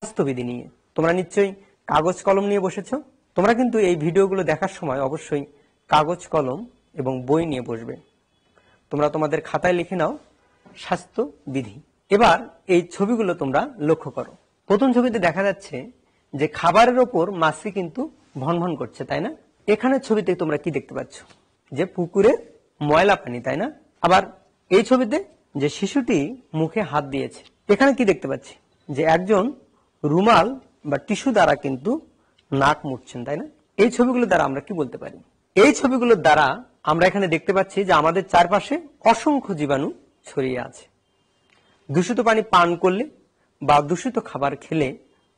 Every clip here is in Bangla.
স্বাস্থ্যবিধি নিয়ে। তোমরা নিশ্চয়ই কাগজ কলম নিয়ে বসেছ। তোমরা কিন্তু এই ভিডিওগুলো দেখার সময় অবশ্যই কাগজ কলম এবং বই নিয়ে বসবে। তোমরা তোমাদের খাতায় লিখে নাও স্বাস্থ্যবিধি। এবার এই ছবিগুলো তোমরা লক্ষ্য করো। প্রথম ছবিতে দেখা যাচ্ছে যে খাবারের ওপর মাছি কিন্তু ভনভন করছে, তাই না? এখানে ছবিতে তোমরা কি দেখতে পাচ্ছ? যে পুকুরে ময়লা পানি, তাই না? আবার এই ছবিতে যে শিশুটি মুখে হাত দিয়েছে, এখানে কি দেখতে পাচ্ছি? যে একজন রুমাল বা টিস্যু দ্বারা কিন্তু নাক মুছছেন, তাই না? এই ছবিগুলো দ্বারা আমরা কি বলতে পারি? এই ছবিগুলোর দ্বারা আমরা এখানে দেখতে পাচ্ছি যে আমাদের চারপাশে অসংখ্য জীবাণু ছড়িয়ে আছে। দূষিত পানি পান করলে বা দূষিত খাবার খেলে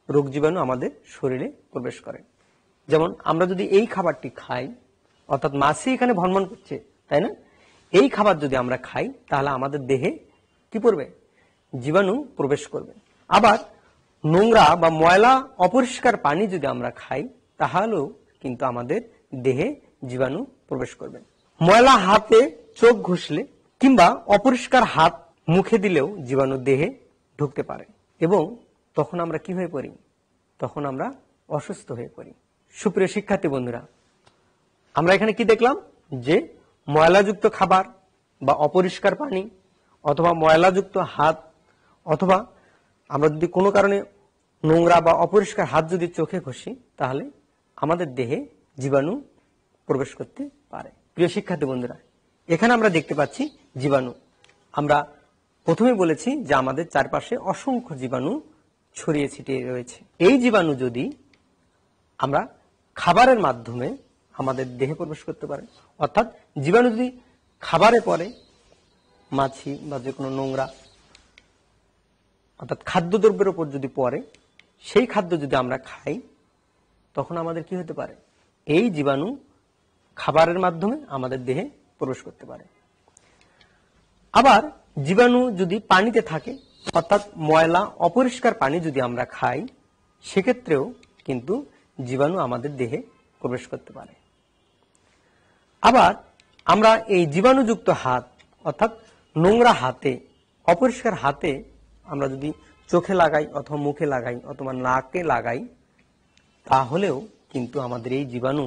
রোগ জীবাণু আমাদের শরীরে প্রবেশ করে। যেমন আমরা যদি এই খাবারটি খাই, অর্থাৎ মাছি এখানে ভনভন করছে, তাই না? এই খাবার যদি আমরা খাই তাহলে আমাদের দেহে কি পড়বে? জীবাণু প্রবেশ করবে। আবার নোংরা বা ময়লা অপরিষ্কার পানি যদি আমরা খাই তাহলেও কিন্তু আমাদের দেহে জীবাণু প্রবেশ করবে। ময়লা হাতে চোখ ঘষলে কিংবা অপরিষ্কার হাত মুখে দিলেও জীবাণু দেহে ঢুকতে পারে এবং তখন আমরা কি হয়ে পড়ি? তখন আমরা অসুস্থ হয়ে পড়ি। সুপ্রিয় শিক্ষার্থী বন্ধুরা, আমরা এখানে কি দেখলাম? যে ময়লাযুক্ত খাবার বা অপরিষ্কার পানি অথবা ময়লাযুক্ত হাত অথবা আমরা যদি কোনো কারণে নোংরা বা অপরিষ্কার হাত যদি চোখে ঘষি তাহলে আমাদের দেহে জীবাণু প্রবেশ করতে পারে। প্রিয় শিক্ষার্থী বন্ধুরা, এখানে আমরা দেখতে পাচ্ছি জীবাণু। আমরা প্রথমে বলেছি যে আমাদের চারপাশে অসংখ্য জীবাণু ছড়িয়ে ছিটিয়ে রয়েছে। এই জীবাণু যদি আমরা খাবারের মাধ্যমে আমাদের দেহে প্রবেশ করতে পারে, অর্থাৎ জীবাণু যদি খাবারে পড়ে, মাছি বা যে কোনো নোংরা অর্থাৎ খাদ্যদ্রব্যের উপর যদি পড়ে, সেই খাদ্য যদি আমরা খাই তখন আমাদের কি হতে পারে? এই জীবাণু খাবারের মাধ্যমে আমাদের দেহে প্রবেশ করতে পারে। আবার জীবাণু যদি পানিতে থাকে, অর্থাৎ ময়লা অপরিষ্কার পানি যদি আমরা খাই, সেক্ষেত্রেও কিন্তু জীবাণু আমাদের দেহে প্রবেশ করতে পারে। আবার আমরা এই জীবাণুযুক্ত হাত অর্থাৎ নোংরা হাতে, অপরিষ্কার হাতে আমরা যদি চোখে লাগাই অথবা মুখে লাগাই অথবা নাকে লাগাই তাহলেও কিন্তু আমাদের এই জীবাণু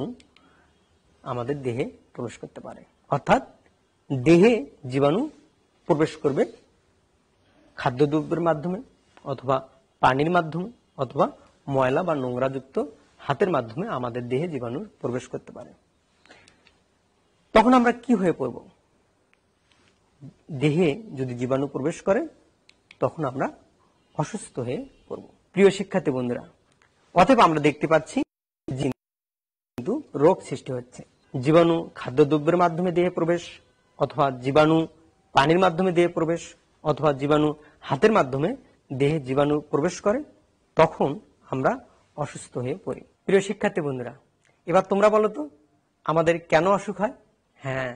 আমাদের দেহে প্রবেশ করতে পারে। অর্থাৎ দেহে জীবাণু প্রবেশ করবে খাদ্যদ্রব্যের মাধ্যমে অথবা পানির মাধ্যমে অথবা ময়লা বা নোংরাযুক্ত হাতের মাধ্যমে আমাদের দেহে জীবাণু প্রবেশ করতে পারে। তখন আমরা কি হয়ে পড়ব? দেহে যদি জীবাণু প্রবেশ করে তখন আমরা অসুস্থ হয়ে পড়ব। প্রিয় শিক্ষার্থী বন্ধুরা, অতএব আমরা দেখতে পাচ্ছি কিন্তু রোগ সৃষ্টি হচ্ছে। জীবাণু খাদ্যদ্রব্যের মাধ্যমে দেহে প্রবেশ অথবা জীবাণু পানির মাধ্যমে দেহে প্রবেশ অথবা জীবাণু হাতের মাধ্যমে দেহে জীবাণু প্রবেশ করে, তখন আমরা অসুস্থ হয়ে পড়ি। প্রিয় শিক্ষার্থী বন্ধুরা, এবার তোমরা বলো তো আমাদের কেন অসুখ হয়? হ্যাঁ,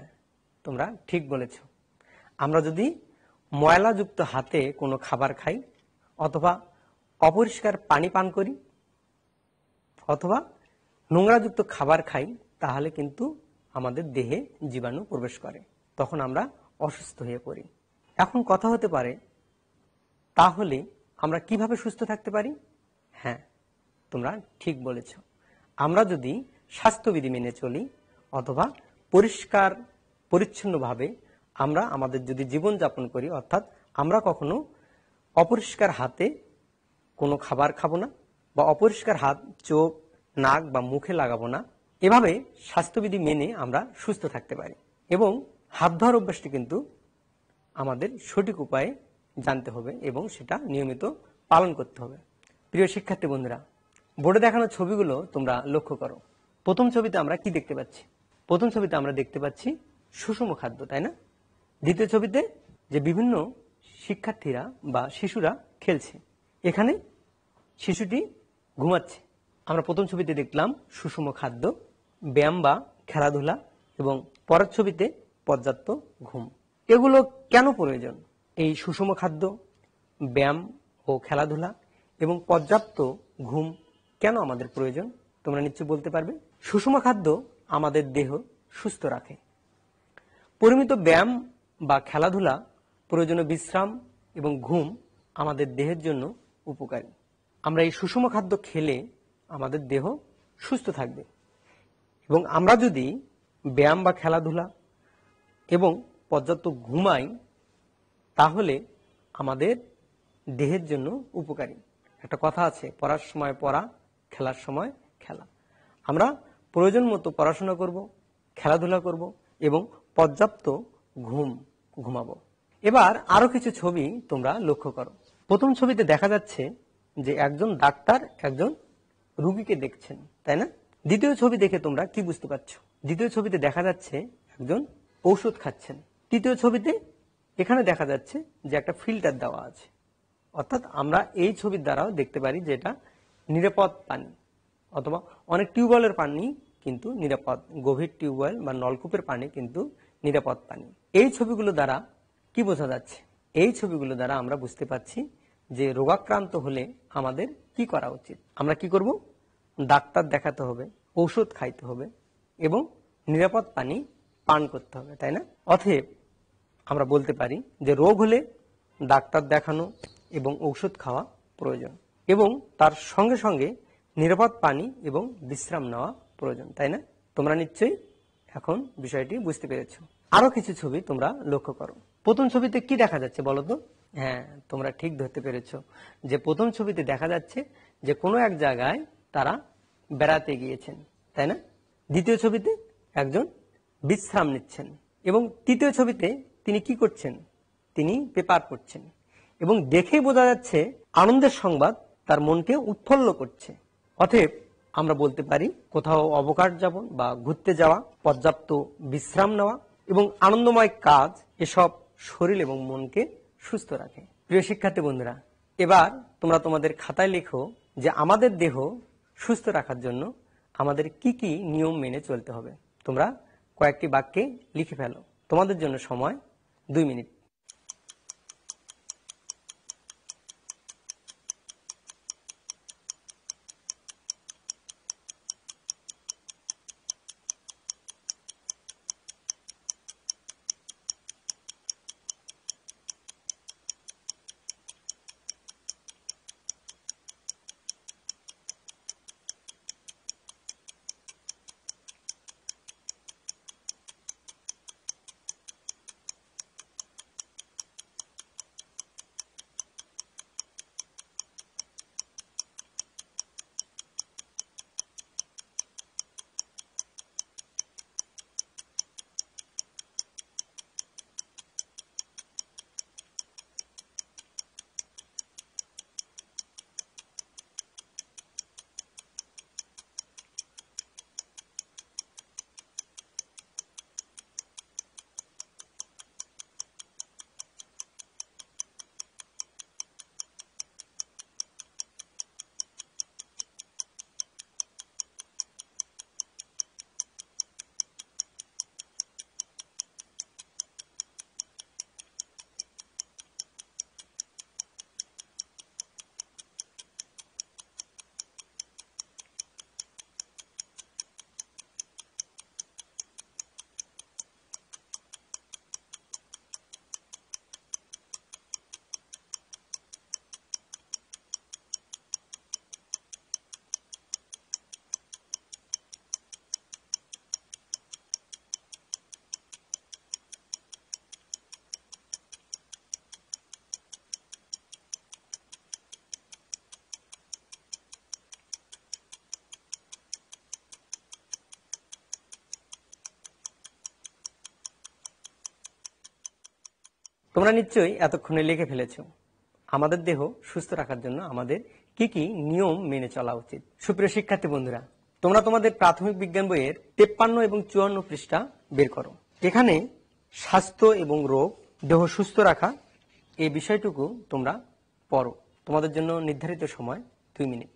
তোমরা ঠিক বলেছ। আমরা যদি ময়লাযুক্ত হাতে কোনো খাবার খাই অথবা অপরিষ্কার পানি পান করি অথবা নোংরাযুক্ত খাবার খাই তাহলে কিন্তু আমাদের দেহে জীবাণু প্রবেশ করে, তখন আমরা অসুস্থ হয়ে পড়ি। এখন কথা হতে পারে, তাহলে আমরা কিভাবে সুস্থ থাকতে পারি? হ্যাঁ, তোমরা ঠিক বলেছ। আমরা যদি স্বাস্থ্যবিধি মেনে চলি অথবা পরিষ্কার পরিচ্ছন্নভাবে আমরা আমাদের যদি জীবনযাপন করি, অর্থাৎ আমরা কখনো অপরিষ্কার হাতে কোনো খাবার খাবো না বা অপরিষ্কার হাত চোখ নাক বা মুখে লাগাবো না, এভাবে স্বাস্থ্যবিধি মেনে আমরা সুস্থ থাকতে পারি। এবং হাত ধোয়ার অভ্যাসটি কিন্তু আমাদের সঠিক উপায়ে জানতে হবে এবং সেটা নিয়মিত পালন করতে হবে। প্রিয় শিক্ষার্থী বন্ধুরা, বোর্ডে দেখানো ছবিগুলো তোমরা লক্ষ্য করো। প্রথম ছবিতে আমরা কি দেখতে পাচ্ছি? প্রথম ছবিতে আমরা দেখতে পাচ্ছি সুষম খাদ্য, তাই না? দ্বিতীয় ছবিতে যে বিভিন্ন শিক্ষার্থীরা বা শিশুরা খেলছে, এখানে শিশুটি ঘুমাচ্ছে। আমরা প্রথম ছবিতে দেখলাম সুষম খাদ্য, ব্যায়াম বা খেলাধুলা এবং পরের ছবিতে পর্যাপ্ত ঘুম। এগুলো কেন প্রয়োজন? এই সুষম খাদ্য, ব্যায়াম ও খেলাধুলা এবং পর্যাপ্ত ঘুম কেন আমাদের প্রয়োজন? তোমরা নিশ্চয়ই বলতে পারবে। সুষম খাদ্য আমাদের দেহ সুস্থ রাখে। পরিমিত ব্যায়াম বা খেলাধুলা, প্রয়োজনীয় বিশ্রাম এবং ঘুম আমাদের দেহের জন্য উপকারী। আমরা এই সুষম খাদ্য খেলে আমাদের দেহ সুস্থ থাকবে। এবং আমরা যদি ব্যায়াম বা খেলাধুলা এবং পর্যাপ্ত ঘুমাই, তাহলে আমাদের দেহের জন্য উপকারী। একটা কথা আছে, পড়ার সময় পড়া, খেলার সময় খেলা। আমরা প্রয়োজন মতো পড়াশোনা করব, খেলাধুলা করব এবং পর্যাপ্ত ঘুমাবো। এবার আরো কিছু ছবি তোমরা লক্ষ্য করো। প্রথম ছবিতে দেখা যাচ্ছে যে একজন ডাক্তার একজন রোগীকে দেখছেন, তাই না? দ্বিতীয় ছবি দেখে তোমরা কি বুঝতে পারছো? দ্বিতীয় ছবিতে দেখা যাচ্ছে একজন ঔষধ খাচ্ছেন। তৃতীয় ছবিতে এখানে দেখা যাচ্ছে যে একটা ফিল্টার দেওয়া আছে। অর্থাৎ আমরা এই ছবির দ্বারাও দেখতে পারি যে এটা নিরাপদ পানি, অথবা অনেক টিউবওয়েলের পানি কিন্তু নিরাপদ, গভীর টিউবওয়েল বা নলকূপের পানি কিন্তু নিরাপদ পানি। এই ছবিগুলো দ্বারা কি বোঝা যাচ্ছে? এই ছবিগুলো দ্বারা আমরা বুঝতে পারছি যে রোগাক্রান্ত হলে আমাদের কি করা উচিত। আমরা কি করব? ডাক্তার দেখাতে হবে, ঔষধ খাইতে হবে এবং নিরাপদ পানি পান করতে হবে, তাই না? অতএব আমরা বলতে পারি যে রোগ হলে ডাক্তার দেখানো এবং ঔষধ খাওয়া প্রয়োজন, এবং তার সঙ্গে সঙ্গে নিরাপদ পানি এবং বিশ্রাম নেওয়া প্রয়োজন, তাই না? তোমরা নিশ্চয়ই এখন বিষয়টি বুঝতে পেরেছো। আরো কিছু ছবি তোমরা লক্ষ্য করো। প্রথম ছবিতে কি দেখা যাচ্ছে বলো তো? হ্যাঁ, তোমরা ঠিক ধরতে পেরেছো যে প্রথম ছবিতে দেখা যাচ্ছে যে কোনো এক জায়গায় তারা বেড়াতে গিয়েছেন, তাই না? দ্বিতীয় ছবিতে একজন বিশ্রাম নিচ্ছেন এবং তৃতীয় ছবিতে তিনি কি করছেন? তিনি পেপার পড়ছেন, এবং দেখেই বোঝা যাচ্ছে আনন্দের সংবাদ তার মনকে উৎফুল্ল করছে। অতএব আমরা বলতে পারি কোথাও অবকাশ যাপন বা ঘুরতে যাওয়া, পর্যাপ্ত বিশ্রাম নেওয়া এবং আনন্দময় কাজ, এসব শরীর এবং মনকে সুস্থ রাখে। প্রিয় শিক্ষার্থী বন্ধুরা, এবার তোমরা তোমাদের খাতায় লেখো যে আমাদের দেহ সুস্থ রাখার জন্য আমাদের কি কি নিয়ম মেনে চলতে হবে। তোমরা কয়েকটি বাক্যে লিখে ফেলো। তোমাদের জন্য সময় 2 মিনিট। তোমরা নিশ্চয়ই এতক্ষণে লিখে ফেলেছো আমাদের দেহ সুস্থ রাখার জন্য আমাদের কি কি নিয়ম মেনে চলা উচিত। সুপ্রিয় শিক্ষার্থী বন্ধুরা, তোমরা তোমাদের প্রাথমিক বিজ্ঞান বইয়ের 53 এবং 54 পৃষ্ঠা বের করো। এখানে স্বাস্থ্য এবং রোগ, দেহ সুস্থ রাখা, এই বিষয়টুকু তোমরা পড়ো। তোমাদের জন্য নির্ধারিত সময় 2 মিনিট।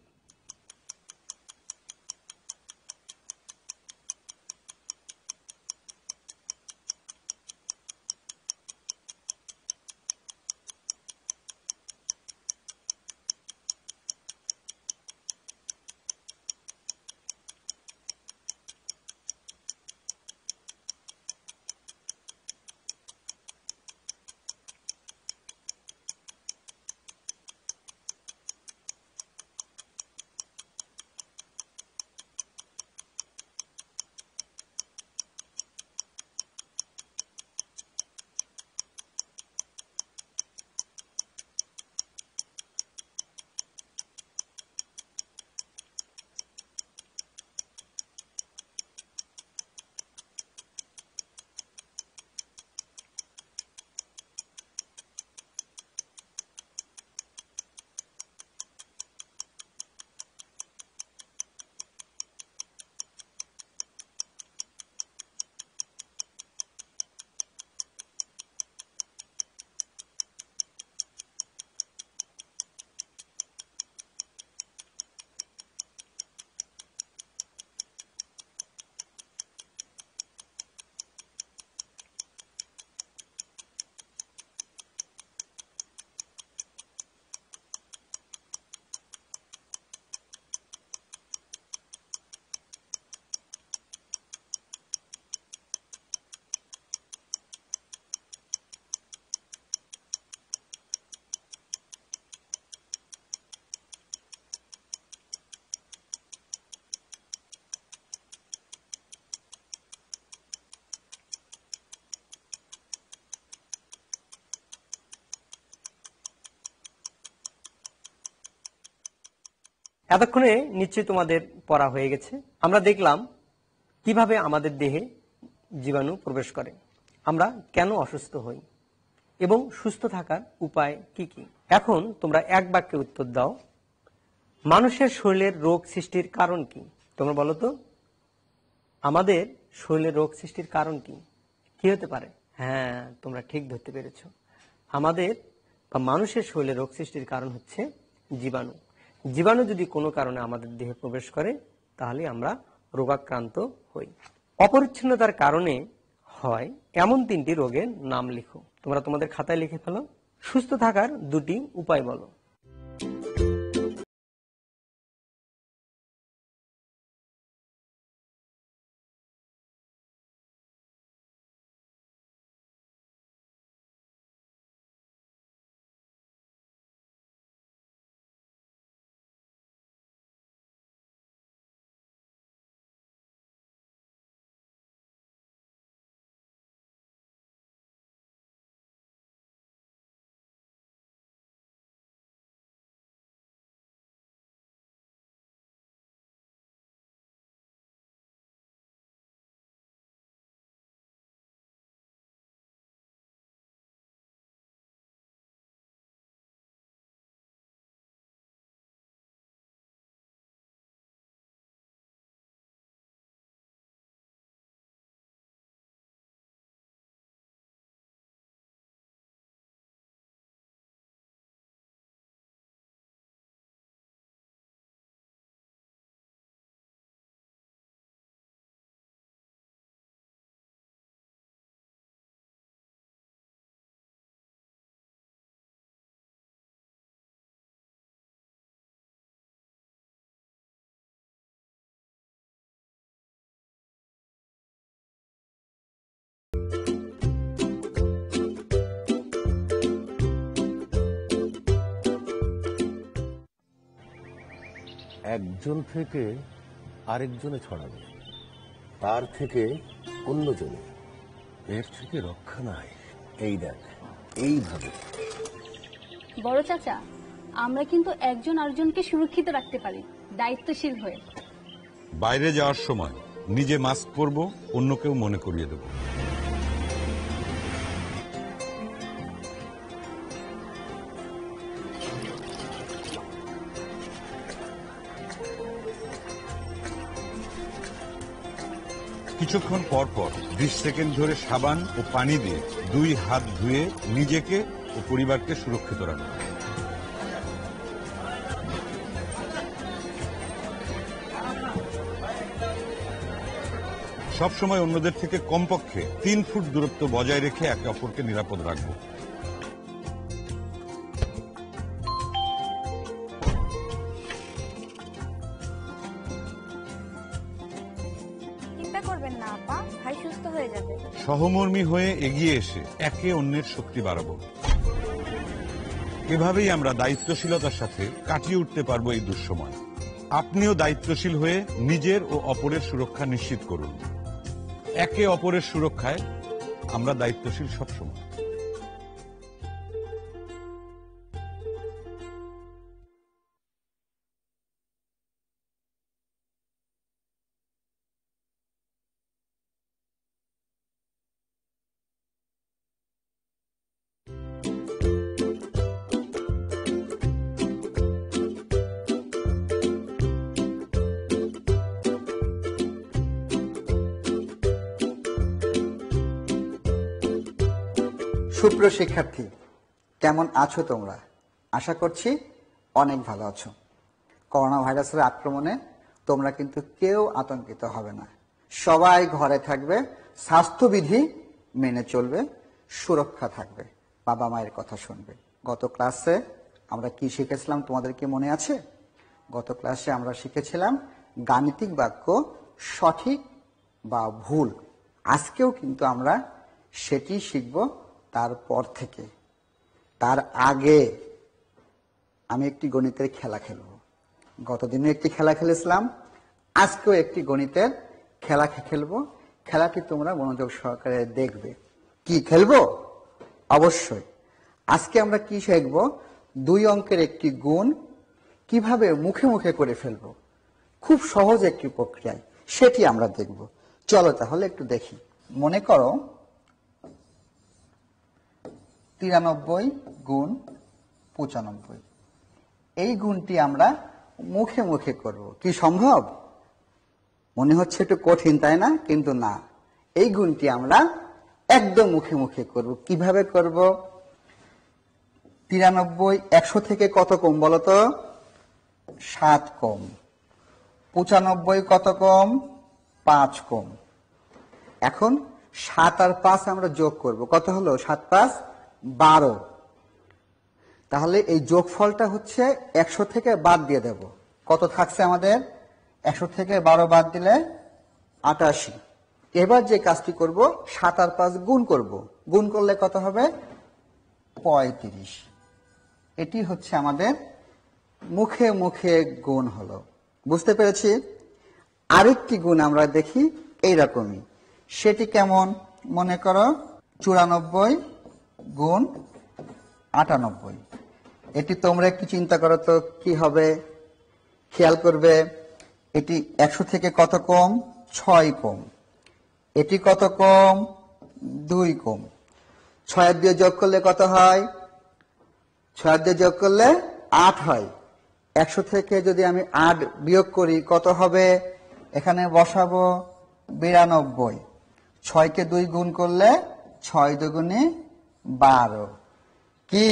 এতক্ষণে নিশ্চয়ই তোমাদের পড়া হয়ে গেছে। আমরা দেখলাম কিভাবে আমাদের দেহে জীবাণু প্রবেশ করে, আমরা কেন অসুস্থ হই এবং সুস্থ থাকার উপায় কি কি। এখন তোমরা এক বাক্যে উত্তর দাও, মানুষের শরীরের রোগ সৃষ্টির কারণ কি? তোমরা বলো তো, আমাদের শরীরের রোগ সৃষ্টির কারণ কি কি হতে পারে? হ্যাঁ, তোমরা ঠিক ধরতে পেরেছো। আমাদের বা মানুষের শরীরে রোগ সৃষ্টির কারণ হচ্ছে জীবাণু। জীবাণু যদি কোনো কারণে আমাদের দেহে প্রবেশ করে তাহলে আমরা রোগাক্রান্ত হই। অপরিচ্ছন্নতার কারণে হয় এমন 3টি রোগের নাম লিখো। তোমরা তোমাদের খাতায় লিখে ফেলো। সুস্থ থাকার 2টি উপায় বলো। একজন থেকে আরেকজনে ছড়াবে, তার থেকে অন্যজনে, এর থেকে রক্ষা নাই। এই দেখ, এইভাবে। বড় চাচা, আমরা কিন্তু একজন আরেকজনকে সুরক্ষিত রাখতে পারি দায়িত্বশীল হয়ে। বাইরে যাওয়ার সময় নিজে মাস্ক পরব, অন্যকেও মনে করিয়ে দেব। কিছুক্ষণ পর পর 20 সেকেন্ড ধরে সাবান ও পানি দিয়ে 2 হাত ধুয়ে নিজেকে ও পরিবারকে সুরক্ষিত রাখুন। সবসময় অন্যদের থেকে কমপক্ষে 3 ফুট দূরত্ব বজায় রেখে একে অপরকে নিরাপদ রাখব। চিন্তা করবেন না আপা, ভাই সুস্থ হয়ে যাবে। সহমর্মী হয়ে এগিয়ে এসে একে অন্যের শক্তি বাড়াবো। এভাবেই আমরা দায়িত্বশীলতার সাথে কাটিয়ে উঠতে পারবো এই দুঃসময়। আপনিও দায়িত্বশীল হয়ে নিজের ও অপরের সুরক্ষা নিশ্চিত করুন। একে অপরের সুরক্ষায় আমরা দায়িত্বশীল সবসময়। সুপ্রিয় শিক্ষার্থী, কেমন আছো তোমরা? আশা করছি অনেক ভালো আছো। করোনা ভাইরাসের আক্রমণে তোমরা কিন্তু কেউ আতঙ্কিত হবে না। সবাই ঘরে থাকবে, স্বাস্থ্যবিধি মেনে চলবে, সুরক্ষা থাকবে, বাবা মায়ের কথা শুনবে। গত ক্লাসে আমরা কি শিখেছিলাম তোমাদের কি মনে আছে? গত ক্লাসে আমরা শিখেছিলাম গাণিতিক বাক্য সঠিক বা ভুল। আজকেও কিন্তু আমরা সেটি শিখব। তারপর থেকে তার আগে আমি একটি গণিতের খেলা খেলব। গতদিনে একটি খেলা খেলেছিলাম, আজকেও একটি গণিতের খেলা খেলবো। খেলাটি তোমরা মনোযোগ সহকারে দেখবে। কি খেলবো? অবশ্যই আজকে আমরা কি শিখব? 2 অঙ্কের একটি গুণ কিভাবে মুখে মুখে করে ফেলবো। খুব সহজ একটি প্রক্রিয়ায়, সেটি আমরা দেখব। চলো তাহলে একটু দেখি। মনে করো 93 গুণ 95, এই গুণটি আমরা মুখে মুখে করব। কি সম্ভব? মনে হচ্ছে একটু কঠিন, তাই না? কিন্তু না, এই গুণটি আমরা একদম মুখে মুখে করব। কিভাবে করব? 93 100 থেকে কত কম বলো তো? 7 কম। 95 কত কম? 5 কম। এখন 7 আর 5 আমরা যোগ করব। কত হলো? 7 5 12। তাহলে এই যোগফলটা হচ্ছে 100 থেকে বাদ দিয়ে দেব। কত থাকছে আমাদের? 100 থেকে 12 বাদ দিলে 88। এবার যে কাজটি করব, 7 আর 5 গুণ করব। গুণ করলে কত হবে? 35। এটি হচ্ছে আমাদের মুখে মুখে গুণ হলো। বুঝতে পেরেছি? আরেকটি গুণ আমরা দেখি এইরকমই। সেটি কেমন? মনে করো 94 গুণ 98। এটি তোমরা একটু চিন্তা করো তো কি হবে। খেয়াল করবে, এটি 100 থেকে কত কম? 6 কম। এটি কত কম? 2 কম। 6 দিয়ে যোগ করলে কত হয়? 6 দিয়ে যোগ করলে 8 হয়। 100 থেকে যদি আমি 8 বিয়োগ করি কত হবে? এখানে বসাবো 92। 6 কে 2 গুণ করলে 6 দুগুণে 12। কি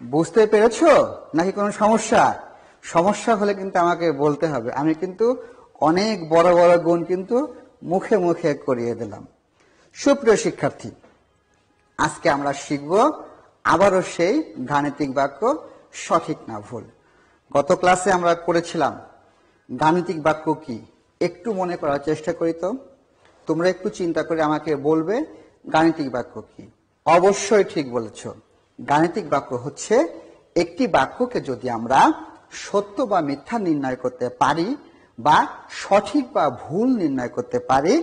বুঝতে পেরেছো নাকি কোনো সমস্যা? সমস্যা হলে কিন্তু আমাকে বলতে হবে। আমি কিন্তু অনেক বড় বড় গুণ কিন্তু মুখে মুখে করিয়ে দিলাম। সুপ্রিয় শিক্ষার্থী, আজকে আমরা শিখব আবারও সেই গাণিতিক বাক্য সঠিক না ভুল। গত ক্লাসে আমরা করেছিলাম গাণিতিক বাক্য কি। একটু মনে করার চেষ্টা করি তো। তোমরা একটু চিন্তা করে আমাকে বলবে গাণিতিক বাক্য কি। অবশ্যই ঠিক বলেছ। গাণিতিক বাক্য হচ্ছে একটি বাক্যকে যদি আমরা সত্য বা মিথ্যা নির্ণয় করতে পারি বা সঠিক বা ভুল নির্ণয় করতে পারি,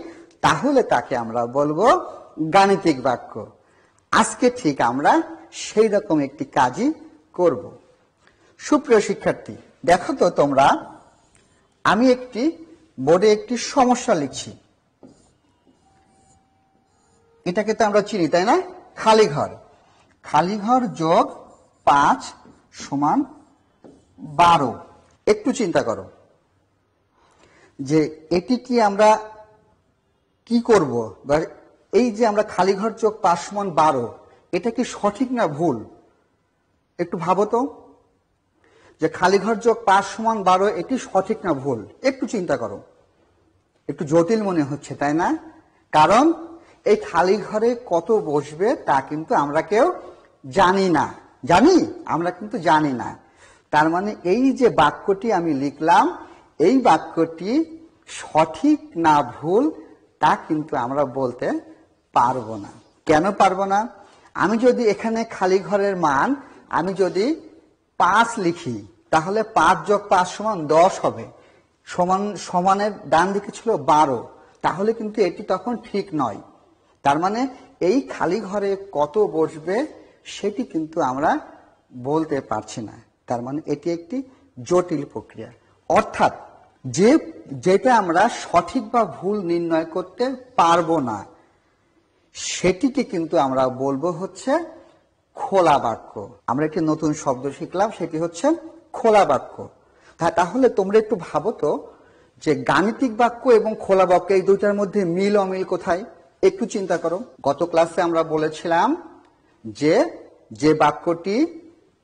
তাহলে তাকে আমরা বলবো গাণিতিক বাক্য। আজকে ঠিক আমরা সেই রকম একটি কাজই করব। সুপ্রিয় শিক্ষার্থী, দেখো তো তোমরা, আমি একটি বোর্ডে একটি সমস্যা লিখছি। এটাকে তো আমরা চিনি, তাই না? খালি ঘর। খালি ঘর যোগ 5 সমান 12। একটু চিন্তা করো যে এটি কি আমরা কি করব। এই যে আমরা খালি ঘর যোগ 5 সমান 12, এটা কি সঠিক না ভুল? একটু ভাবো তো যে খালি ঘর যোগ 5 সমান 12 এটি সঠিক না ভুল। একটু চিন্তা করো। একটু জটিল মনে হচ্ছে, তাই না? কারণ এই খালি ঘরে কত বসবে তা কিন্তু আমরা কেউ জানি না। জানি? আমরা কিন্তু জানি না। তার মানে এই যে বাক্যটি আমি লিখলাম, এই বাক্যটি সঠিক না ভুল তা কিন্তু আমরা বলতে পারবো না। কেন পারবো না? আমি যদি এখানে খালি ঘরের মান আমি যদি 5 লিখি, তাহলে 5 যোগ 5 সমান 10 হবে। সমানের ডান দিকে ছিল 12, তাহলে কিন্তু এটি তখন ঠিক নয়। তার মানে এই খালি ঘরে কত বসবে সেটি কিন্তু আমরা বলতে পারছি না। তার মানে এটি একটি জটিল প্রক্রিয়া। অর্থাৎ যেটা আমরা সঠিক বা ভুল নির্ণয় করতে পারবো না, সেটিকে কিন্তু আমরা বলবো হচ্ছে খোলা বাক্য। আমরা একটি নতুন শব্দ শিখলাম, সেটি হচ্ছে খোলা বাক্য। তাহলে তোমরা একটু ভাবো তো যে গাণিতিক বাক্য এবং খোলা বাক্য এই দুইটার মধ্যে মিল অমিল কোথায়? একটু চিন্তা করো। গত ক্লাসে আমরা বলেছিলাম যে বাক্যটি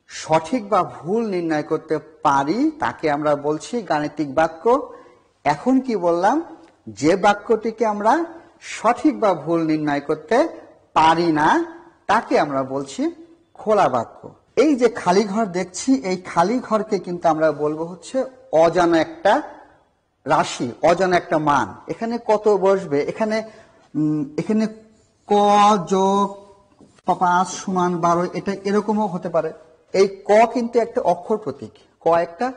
সঠিক বা ভুল নির্ণয় করতে পারি তাকে আমরা বলছি গাণিতিক বাক্য। এখন কি বললাম? যে বাক্যটিকে আমরা সঠিক বা ভুল নির্ণয় করতে পারি না তাকে আমরা বলছি খোলা বাক্য। এই যে খালি ঘর দেখছি, এই খালি ঘরকে কিন্তু আমরা বলবো হচ্ছে অজানা একটা রাশি, অজানা একটা মান। এখানে কত বসবে? এখানে ক যোগ 5 সমান 12, এটা এরকমও হতে পারে। এই ক কিন্তু একটা অক্ষর প্রতীক। ক একটা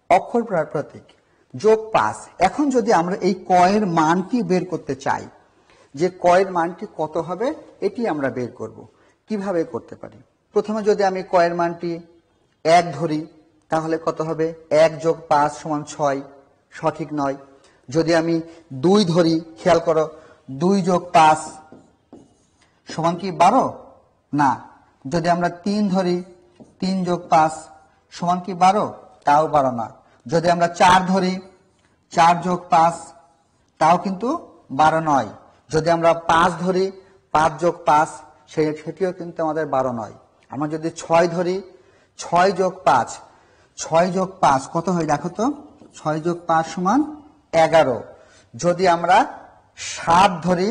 অক্ষর প্রতীক। যোগ 5। এখন যদি আমরা এই ক এর মানটি বের করতে চাই, যে ক এর মানটি কত হবে, এটি আমরা বের করব। কিভাবে করতে পারি? প্রথমে যদি আমি ক এর মানটি 1 ধরি, তাহলে কত হবে? 1 + 5 = 6, সঠিক নয়। যদি আমি 2 ধরি, খেয়াল করো, 2 + 5 সমান কি 12? না। যদি আমরা 3 ধরি, 3 + 5 সমান কি 12? তাও 12 না। যদি আমরা 4 ধরি, 4 + 5 তাও কিন্তু 12 নয়। যদি আমরা 5 ধরি, 5 + 5 সেটিও কিন্তু আমাদের 12 নয়। আমরা যদি 6 ধরি, 6 + 5, 6 + 5 কত হয় দেখো তো? 6 + 5 = 11। যদি আমরা 7 ধরি,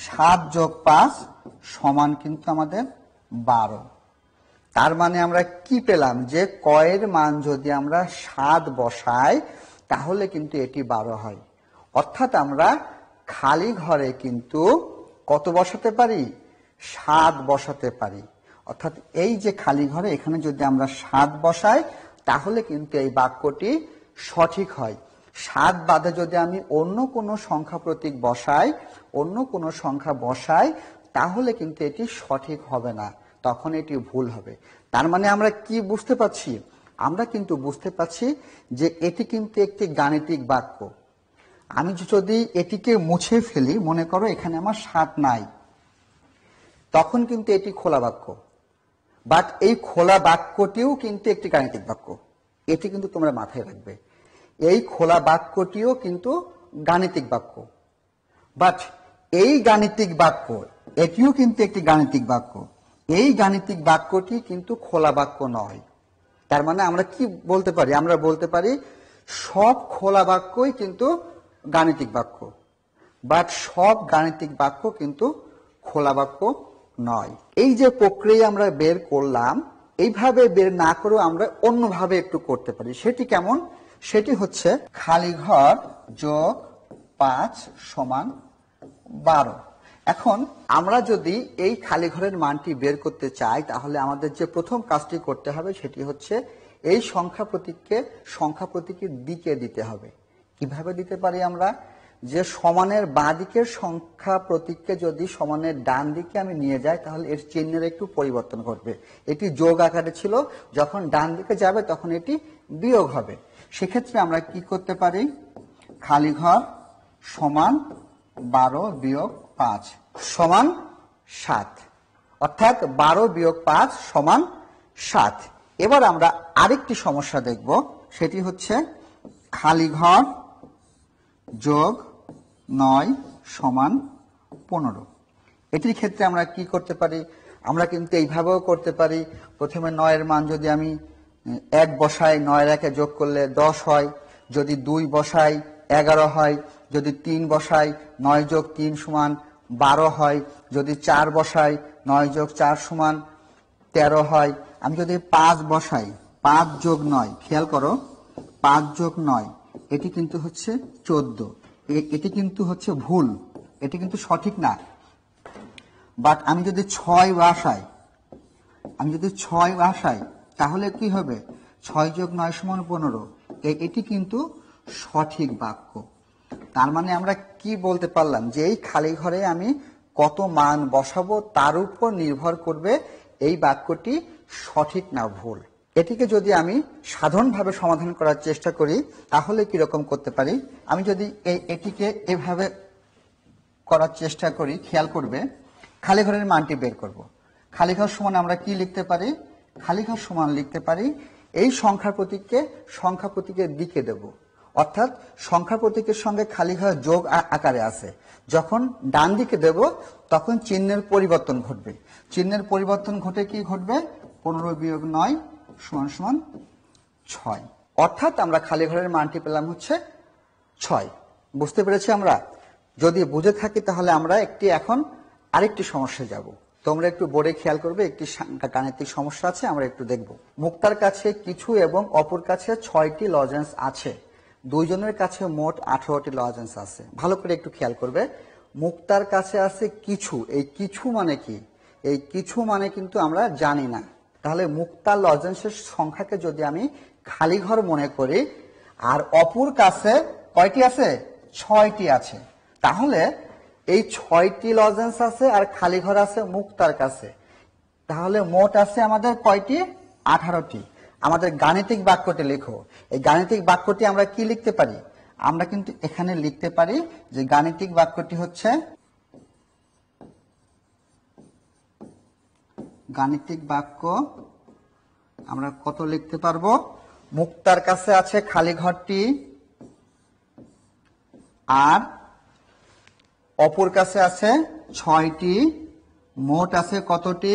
7 + 5 সমান কিন্তু আমাদের 12। তার মানে আমরা কি পেলাম? যে কয়ের মান যদি আমরা 7 বসাই তাহলে কিন্তু এটি 12 হয়। অর্থাৎ আমরা খালি ঘরে কিন্তু কত বসাতে পারি? 7 বসাতে পারি। অর্থাৎ এই যে খালি ঘরে এখানে যদি আমরা 7 বসাই তাহলে কিন্তু এই বাক্যটি সঠিক হয়। 7 বাদে যদি আমি অন্য কোনো সংখ্যা প্রতীক বসাই, তাহলে কিন্তু এটি সঠিক হবে না, তখন এটি ভুল হবে। তার মানে আমরা কি বুঝতে পারছি? আমরা কিন্তু বুঝতে পারছি যে এটি কিন্তু একটি গাণিতিক বাক্য। আমি যদি এটিকে মুছে ফেলি, মনে করো এখানে আমার 7 নাই, তখন কিন্তু এটি খোলা বাক্য। বাট এই খোলা বাক্যটিও কিন্তু একটি গাণিতিক বাক্য। এটি কিন্তু তোমরা মাথায় রাখবে। এই খোলা বাক্যটিও কিন্তু গাণিতিক বাক্য। বাট এই গাণিতিক বাক্য, এটিও কিন্তু একটি গাণিতিক বাক্য। এই গাণিতিক বাক্যটি কিন্তু খোলা বাক্য নয়। তার মানে আমরা কি বলতে পারি? আমরা বলতে পারি সব খোলা বাক্যই কিন্তু গাণিতিক বাক্য, বাট সব গাণিতিক বাক্য কিন্তু খোলা বাক্য নয়। এই যে প্রক্রিয়া আমরা বের করলাম, এইভাবে বের না করেও আমরা অন্যভাবে একটু করতে পারি। সেটি কেমন? সেটি হচ্ছে খালি ঘর যোগ 5 = 12। এখন আমরা যদি এই খালি ঘরের মানটি বের করতে চাই তাহলে আমাদের যে প্রথম কাজটি করতে হবে সেটি হচ্ছে এই সংখ্যা প্রতীকের দিকে দিতে হবে। কিভাবে দিতে পারি আমরা? যে সমানের বাঁ দিকের সংখ্যা প্রতীককে যদি সমানের ডান দিকে আমি নিয়ে যাই তাহলে এর চিহ্নের একটু পরিবর্তন ঘটবে। এটি যোগ আকারে ছিল, যখন ডান দিকে যাবে তখন এটি বিয়োগ হবে। সেক্ষেত্রে আমরা কি করতে পারি? খালি ঘর সমান 12 - 5 সমান 7, অর্থাৎ 12 - 5 সমান 7। এবার আমরা আরেকটি সমস্যা দেখব, সেটি হচ্ছে খালি ঘর যোগ 9 = 15। এটির ক্ষেত্রে আমরা কি করতে পারি? আমরা কিন্তু এইভাবেও করতে পারি। প্রথমে 9 এর মান যদি আমি 1 বসাই, 9 এর 1 যোগ করলে 10 হয়। যদি 2 বসাই 11 হয়। যদি 3 বসাই 9 + 3 = 12 হয়। যদি 4 বসাই 9 + 4 = 13 হয়। আমি যদি 5 বসাই, 5 + 9, খেয়াল করো, 5 + 9 এটি কিন্তু হচ্ছে 14। এটি কিন্তু হচ্ছে ভুল, এটি কিন্তু সঠিক না। বাট আমি যদি 6 বসাই তাহলে কি হবে? 6 + 9 = 15। এটি কিন্তু সঠিক বাক্য। তার মানে আমরা কি বলতে পারলাম? যে এই খালি ঘরে আমি কত মান বসাবো তার উপর নির্ভর করবে এই বাক্যটি সঠিক না ভুল। এটিকে যদি আমি সাধারণভাবে সমাধান করার চেষ্টা করি তাহলে কিরকম করতে পারি? আমি যদি এটিকে এভাবে করার চেষ্টা করি, খেয়াল করবে, খালি ঘরের মানটি বের করব। খালি ঘর সমান আমরা কি লিখতে পারি? খালি ঘর সমান লিখতে পারি এই সংখ্যা প্রতীকের দিকে দেব। অর্থাৎ সংখ্যা প্রতীকের সঙ্গে খালি ঘর যোগ আকারে আছে। যখন ডান দিকে দেব তখন চিহ্নের পরিবর্তন ঘটবে। চিহ্নের পরিবর্তন ঘটে কি ঘটবে? 15 - 9 = 6। অর্থাৎ আমরা খালি ঘরের মানটি পেলাম হচ্ছে 6। বুঝতে পেরেছি আমরা? যদি বুঝে থাকি তাহলে আমরা এখন আরেকটি সমস্যায় যাব। তোমরা একটু বোর্ডে খেয়াল করবে, একটি গাণিতিক সমস্যা আছে, আমরা একটু দেখব। মুক্তার কাছে কিছু এবং অপর কাছে 6টি লজেন্স আছে। দুইজনের কাছে মোট 18টি লজেন্স আছে। ভালো করে একটু খেয়াল করবে। মুক্তার কাছে আছে কিছু, এই কিছু মানে কি? এই কিছু মানে কিন্তু আমরা জানি না। তাহলে মুক্তার লজেন্সের সংখ্যাকে যদি আমি খালি ঘর মনে করি, আর অপর কাছে কয়টি আছে? 6টি আছে। তাহলে এই 6টি লজেন্স আছে আর খালি ঘর আছে মুক্তার কাছে। তাহলে মোট আছে আমাদের কয়টি? 18টি। আমাদের গাণিতিক বাক্যটি লেখো। এই গাণিতিক বাক্যটি আমরা কি লিখতে পারি? আমরা কিন্তু এখানে লিখতে পারি যে গাণিতিক বাক্যটি হচ্ছে, গাণিতিক বাক্য আমরা কত লিখতে পারবো? মুক্তার কাছে আছে খালি ঘরটি, আর অপর কাছে আছে 6টি, মোট আছে কতটি?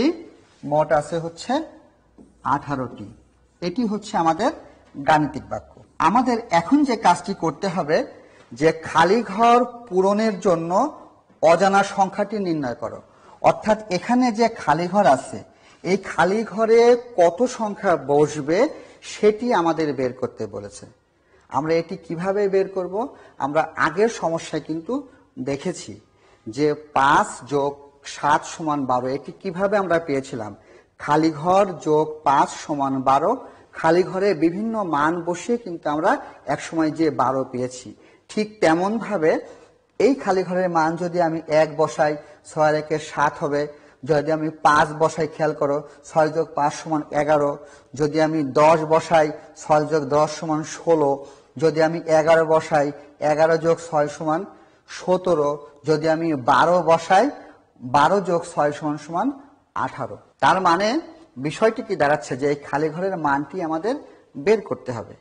মোট আছে হচ্ছে 18টি। এটি হচ্ছে আমাদের গাণিতিক বাক্য। আমাদের এখন যে কাজটি করতে হবে, যে খালি ঘর পূরণের জন্য অজানা সংখ্যাটি নির্ণয় করো। অর্থাৎ এখানে যে খালি ঘর আছে, এই খালি ঘরে কত সংখ্যা বসবে সেটি আমাদের বের করতে বলেছে। আমরা এটি কিভাবে বের করব? আমরা আগের সমস্যায় কিন্তু দেখেছি যে 5 যোগ 7 সমান 12, এটি কিভাবে আমরা পেয়েছিলাম? খালি ঘর যোগ 5 সমান 12, খালি ঘরে বিভিন্ন মান বসিয়ে কিন্তু আমরা একসময় যে 12 পেয়েছি। ঠিক তেমন ভাবে এই খালি ঘরের মান যদি আমি 1 বসাই, 6 আর 1 7 হবে। যদি আমি 5 বসাই, খেয়াল করো, 6 যোগ 5 সমান 11। যদি আমি 10 বসাই, 6 যোগ 10 সমান 16। যদি আমি 11 বসাই, 11 যোগ 6 সমান 17। যদি আমি 12 বসাই, 12 যোগ 6 সমান 18। তার মানে বিষয়টি কি দাঁড়াচ্ছে, যে এই খালি ঘরের মানটি আমাদের বের করতে হবে।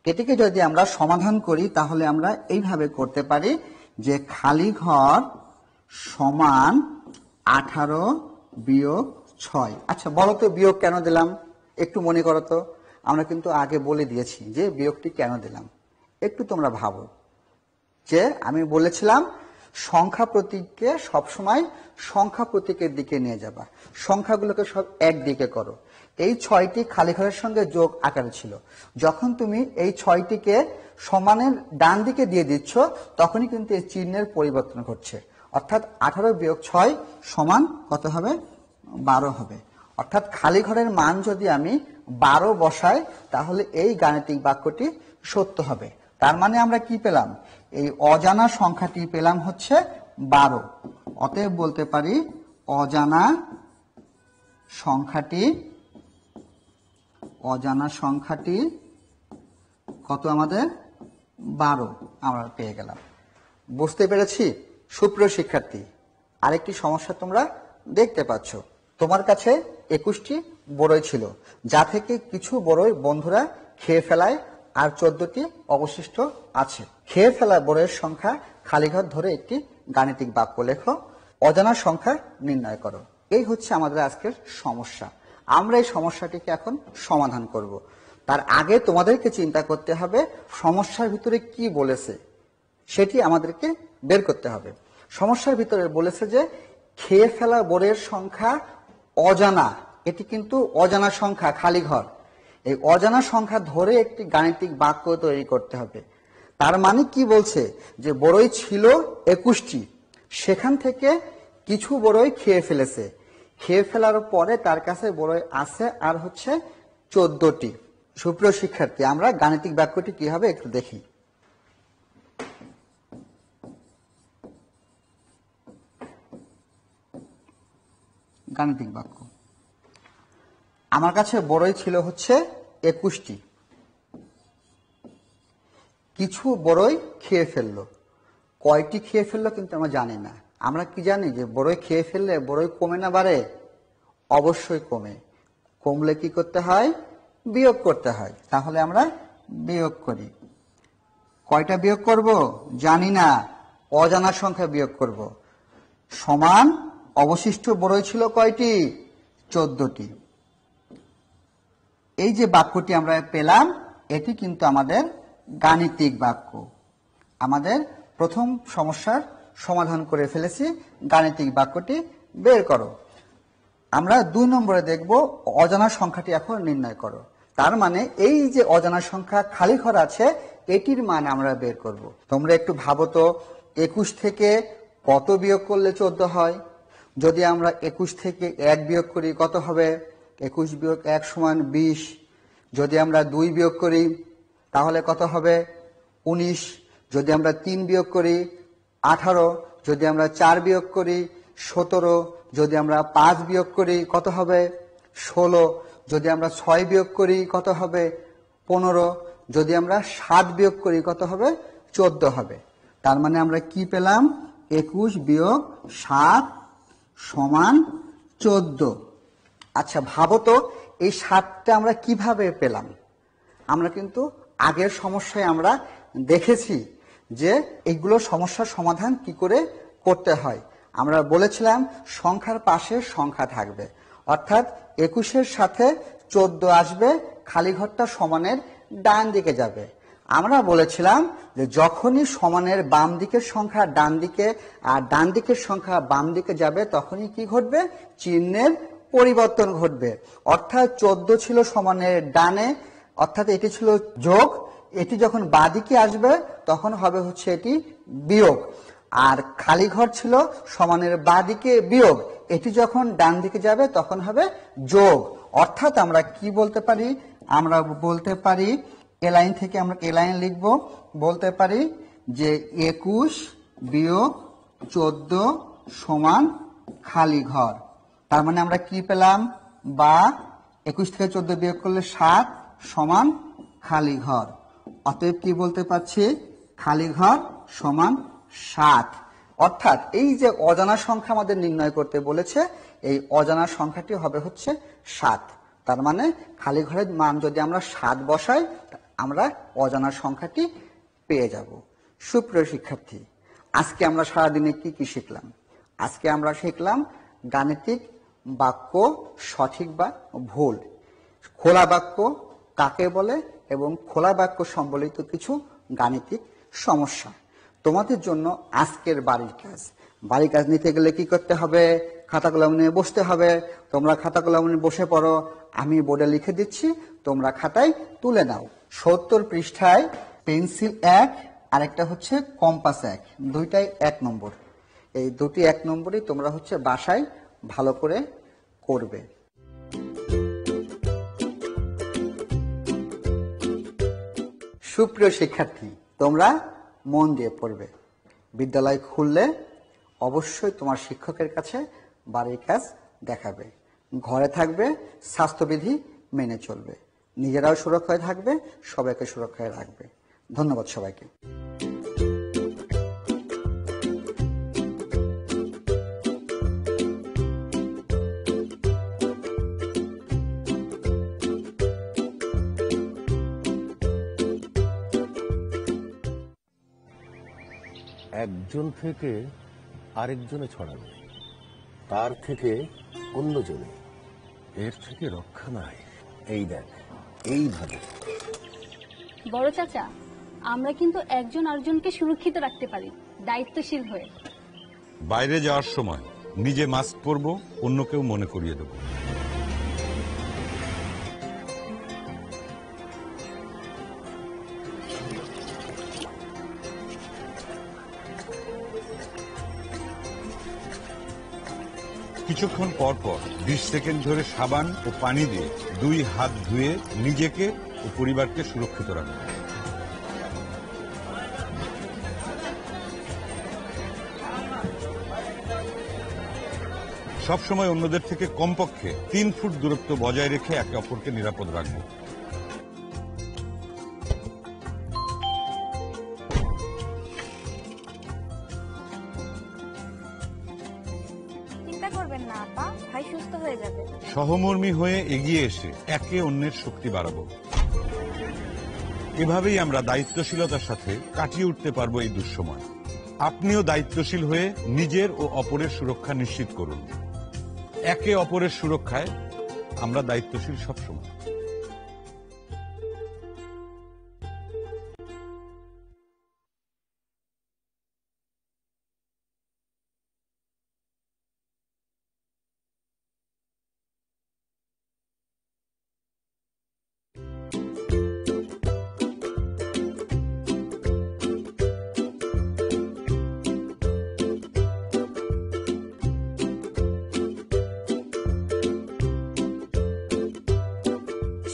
এটিকে যদি আমরা সমাধান করি তাহলে আমরা এইভাবে করতে পারি যে খালি ঘর সমান 18 বিয়োগ 6। আচ্ছা বলো তো বিয়োগ কেন দিলাম? একটু মনে করো তো। আমরা কিন্তু আগে বলে দিয়েছি যে বিয়োগটি কেন দিলাম। একটু তোমরা ভাবো যে আমি বলেছিলাম সংখ্যা প্রতীককে সবসময় সংখ্যা প্রতীকের দিকে নিয়ে যাবা, সংখ্যাগুলোকে সব একদিকে করো। এই 6টি খালি ঘরের সঙ্গে যোগ আকারে ছিল। যখন তুমি এই 6টিকে সমানের ডান দিকে দিয়ে দিচ্ছ, তখনই কিন্তু এই চিহ্নের পরিবর্তন ঘটছে। অর্থাৎ 18 বিয়োগ 6 সমান কত হবে? 12 হবে। অর্থাৎ খালি ঘরের মান যদি আমি 12 বসাই, তাহলে এই গাণিতিক বাক্যটি সত্য হবে। তার মানে আমরা কি পেলাম? এই অজানা সংখ্যাটি পেলাম হচ্ছে 12। অতএব বলতে পারি অজানা সংখ্যাটি কত? আমাদের 12 আমরা পেয়ে গেলাম। বুঝতে পেরেছি সুপ্রিয় শিক্ষার্থী? আরেকটি সমস্যা তোমরা দেখতে পাচ্ছ। তোমার কাছে 21টি বড়ই ছিল, যা থেকে কিছু বড়ই বন্ধুরা খেয়ে ফেলায়, আর 14টি অবশিষ্ট আছে। খেয়ে ফেলা বড়ের সংখ্যা খালি ঘর ধরে একটি গাণিতিক বাক্য লেখো। অজানা সংখ্যা নির্ণয় করো। এই হচ্ছে আমাদের আজকের সমস্যা। আমরা এই সমস্যাটিকে এখন সমাধান করব। তার আগে তোমাদেরকে চিন্তা করতে হবে সমস্যার ভিতরে কি বলেছে সেটি আমাদেরকে বের করতে হবে। সমস্যার ভিতরে বলেছে যে খেয়ে ফেলা বড়ের সংখ্যা অজানা। এটি কিন্তু অজানা সংখ্যা, খালি ঘর। এই অজানা সংখ্যা ধরে একটি গাণিতিক বাক্য তৈরি করতে হবে। তার মানে কি বলছে? যে বড়ই ছিল 21টি, সেখান থেকে কিছু বড়ই খেয়ে ফেলেছে। খেয়ে ফেলার পরে তার কাছে বড়ই আছে আর হচ্ছে 14টি। সুপ্রিয় শিক্ষার্থী, আমরা গাণিতিক বাক্যটি কি হবে একটু দেখি। গাণিতিক বাক্য, আমার কাছে বড়ই ছিল হচ্ছে 21টি, কিছু বড়ই খেয়ে ফেললো। কয়টি খেয়ে ফেললো কিন্তু আমরা জানি না। আমরা কি জানি যে বড়ই খেয়ে ফেললে বড়ই কমে না বাড়ে? অবশ্যই কমে। কমলে কি করতে হয়? বিয়োগ করতে হয়। তাহলে আমরা বিয়োগ করি। কয়টা বিয়োগ করব জানি না, অজানা সংখ্যা বিয়োগ করব। সমান অবশিষ্ট বড়ই ছিল কয়টি? 14টি। এই যে বাক্যটি আমরা পেলাম, এটি কিন্তু আমাদের গাণিতিক বাক্য। আমাদের প্রথম সমস্যার সমাধান করে ফেলেছি। গাণিতিক বাক্যটি বের করো। আমরা 2 নম্বরে দেখব অজানা সংখ্যাটি এখন নির্ণয় করো। তার মানে এই যে অজানা সংখ্যা খালি ঘর আছে, এটির মান আমরা বের করব। তোমরা একটু ভাবো তো, 21 থেকে কত বিয়োগ করলে 14 হয়? যদি আমরা 21 থেকে 1 বিয়োগ করি কত হবে? 21 বিয়োগ 1 সমান 20। যদি আমরা 2 বিয়োগ করি তাহলে কত হবে? 19। যদি আমরা 3 বিয়োগ করি 18। যদি আমরা 4 বিয়োগ করি 17। যদি আমরা 5 বিয়োগ করি কত হবে? 16। যদি আমরা 6 বিয়োগ করি কত হবে? 15। যদি আমরা 7 বিয়োগ করি কত হবে? 14 হবে। তার মানে আমরা কি পেলাম? 21 বিয়োগ 7 সমান 14। আচ্ছা ভাবো তো এই 7টা আমরা কিভাবে পেলাম? আমরা কিন্তু আগের সমস্যায় আমরা দেখেছি যে এগুলো সমস্যার সমাধান কি করে করতে হয়। আমরা বলেছিলাম সংখ্যার পাশে সংখ্যা থাকবে, অর্থাৎ 21-এর সাথে 14 আসবে, খালি ঘরটা সমানের ডান দিকে যাবে। আমরা বলেছিলাম যে যখনই সমানের বাম দিকের সংখ্যা ডান দিকে আর ডান দিকের সংখ্যা বাম দিকে যাবে তখনই কি ঘটবে? চিহ্নের পরিবর্তন ঘটবে। অর্থাৎ 14 ছিল সমানের ডানে, অর্থাৎ এটি ছিল যোগ, এটি যখন বাঁদিকে আসবে তখন হবে হচ্ছে এটি বিয়োগ। আর খালি ঘর ছিল সমানের বাঁদিকে বিয়োগ, এটি যখন ডান দিকে যাবে তখন হবে যোগ। অর্থাৎ আমরা কি বলতে পারি? আমরা বলতে পারি এ লাইন থেকে আমরা এ লাইন লিখব, বলতে পারি যে 21 বিয়োগ 14 সমান খালি ঘর। তার মানে আমরা কি পেলাম? বা 21 থেকে 14 বিয়োগ করলে 7 সমান খালি ঘর। অতএব কি বলতে পারছি? খালি ঘর সমান 7। অর্থাৎ এই যে অজানা সংখ্যা আমাদের নির্ণয় করতে বলেছে, এই অজানা সংখ্যাটি হবে হচ্ছে 7। তার মানে খালি ঘরের মান যদি আমরা 7 বসাই আমরা অজানা সংখ্যাটি পেয়ে যাব। সুপ্রিয় শিক্ষার্থী, আজকে আমরা সারাদিনে কি কি শিখলাম? আজকে আমরা শিখলাম গাণিতিক বাক্য সঠিক বা ভুল, খোলা বাক্য কাকে বলে এবং খোলা বাক্য সম্বলিত কিছু গাণিতিক সমস্যা। তোমাদের জন্য আজকের বাড়ির কাজ নিতে গেলে কি করতে হবে? খাতা কলম নিয়ে বসতে হবে। তোমরা খাতা কলম নিয়ে বসে পড়ো, আমি বোর্ডে লিখে দিচ্ছি, তোমরা খাতায় তুলে নাও। 70 পৃষ্ঠায় পেন্সিল 1 আর একটা হচ্ছে কম্পাস 1, দুইটাই 1 নম্বর। এই দুটি 1 নম্বরই তোমরা হচ্ছে বাসায় ভালো করে করবে। সুপ্রিয় শিক্ষার্থী, তোমরা মন দিয়ে পড়বে। বিদ্যালয় খুললে অবশ্যই তোমার শিক্ষকের কাছে বাড়ির কাজ দেখাবে। ঘরে থাকবে, স্বাস্থ্যবিধি মেনে চলবে, নিজেরাও সুরক্ষায় থাকবে, সবাইকে সুরক্ষায় রাখবে। ধন্যবাদ সবাইকে। একজন থেকে আরেকজনে ছড়াবে, তার থেকে অন্যজনে, এর থেকে রক্ষা নাই। এই দেখ, এইভাবে। বড় চাচা, আমরা কিন্তু একজন আরেকজনকে সুরক্ষিত রাখতে পারি দায়িত্বশীল হয়ে। বাইরে যাওয়ার সময় নিজে মাস্ক পরবো, অন্যকেও মনে করিয়ে দেবো। কিছুক্ষণ পর পর 20 সেকেন্ড ধরে সাবান ও পানি দিয়ে 2 হাত ধুয়ে নিজেকে ও পরিবারকে সুরক্ষিত রাখুন। সবসময় অন্যদের থেকে কমপক্ষে 3 ফুট দূরত্ব বজায় রেখে একে অপরকে নিরাপদ রাখবো। চিন্তা করবেন না আপা, ভাই সুস্থ হয়ে যাবে। সহমর্মী হয়ে এগিয়ে এসে একে অন্যের শক্তি বাড়াবো। এভাবেই আমরা দায়িত্বশীলতার সাথে কাটিয়ে উঠতে পারবো এই দুঃসময়। আপনিও দায়িত্বশীল হয়ে নিজের ও অপরের সুরক্ষা নিশ্চিত করুন। একে অপরের সুরক্ষায় আমরা দায়িত্বশীল সবসময়।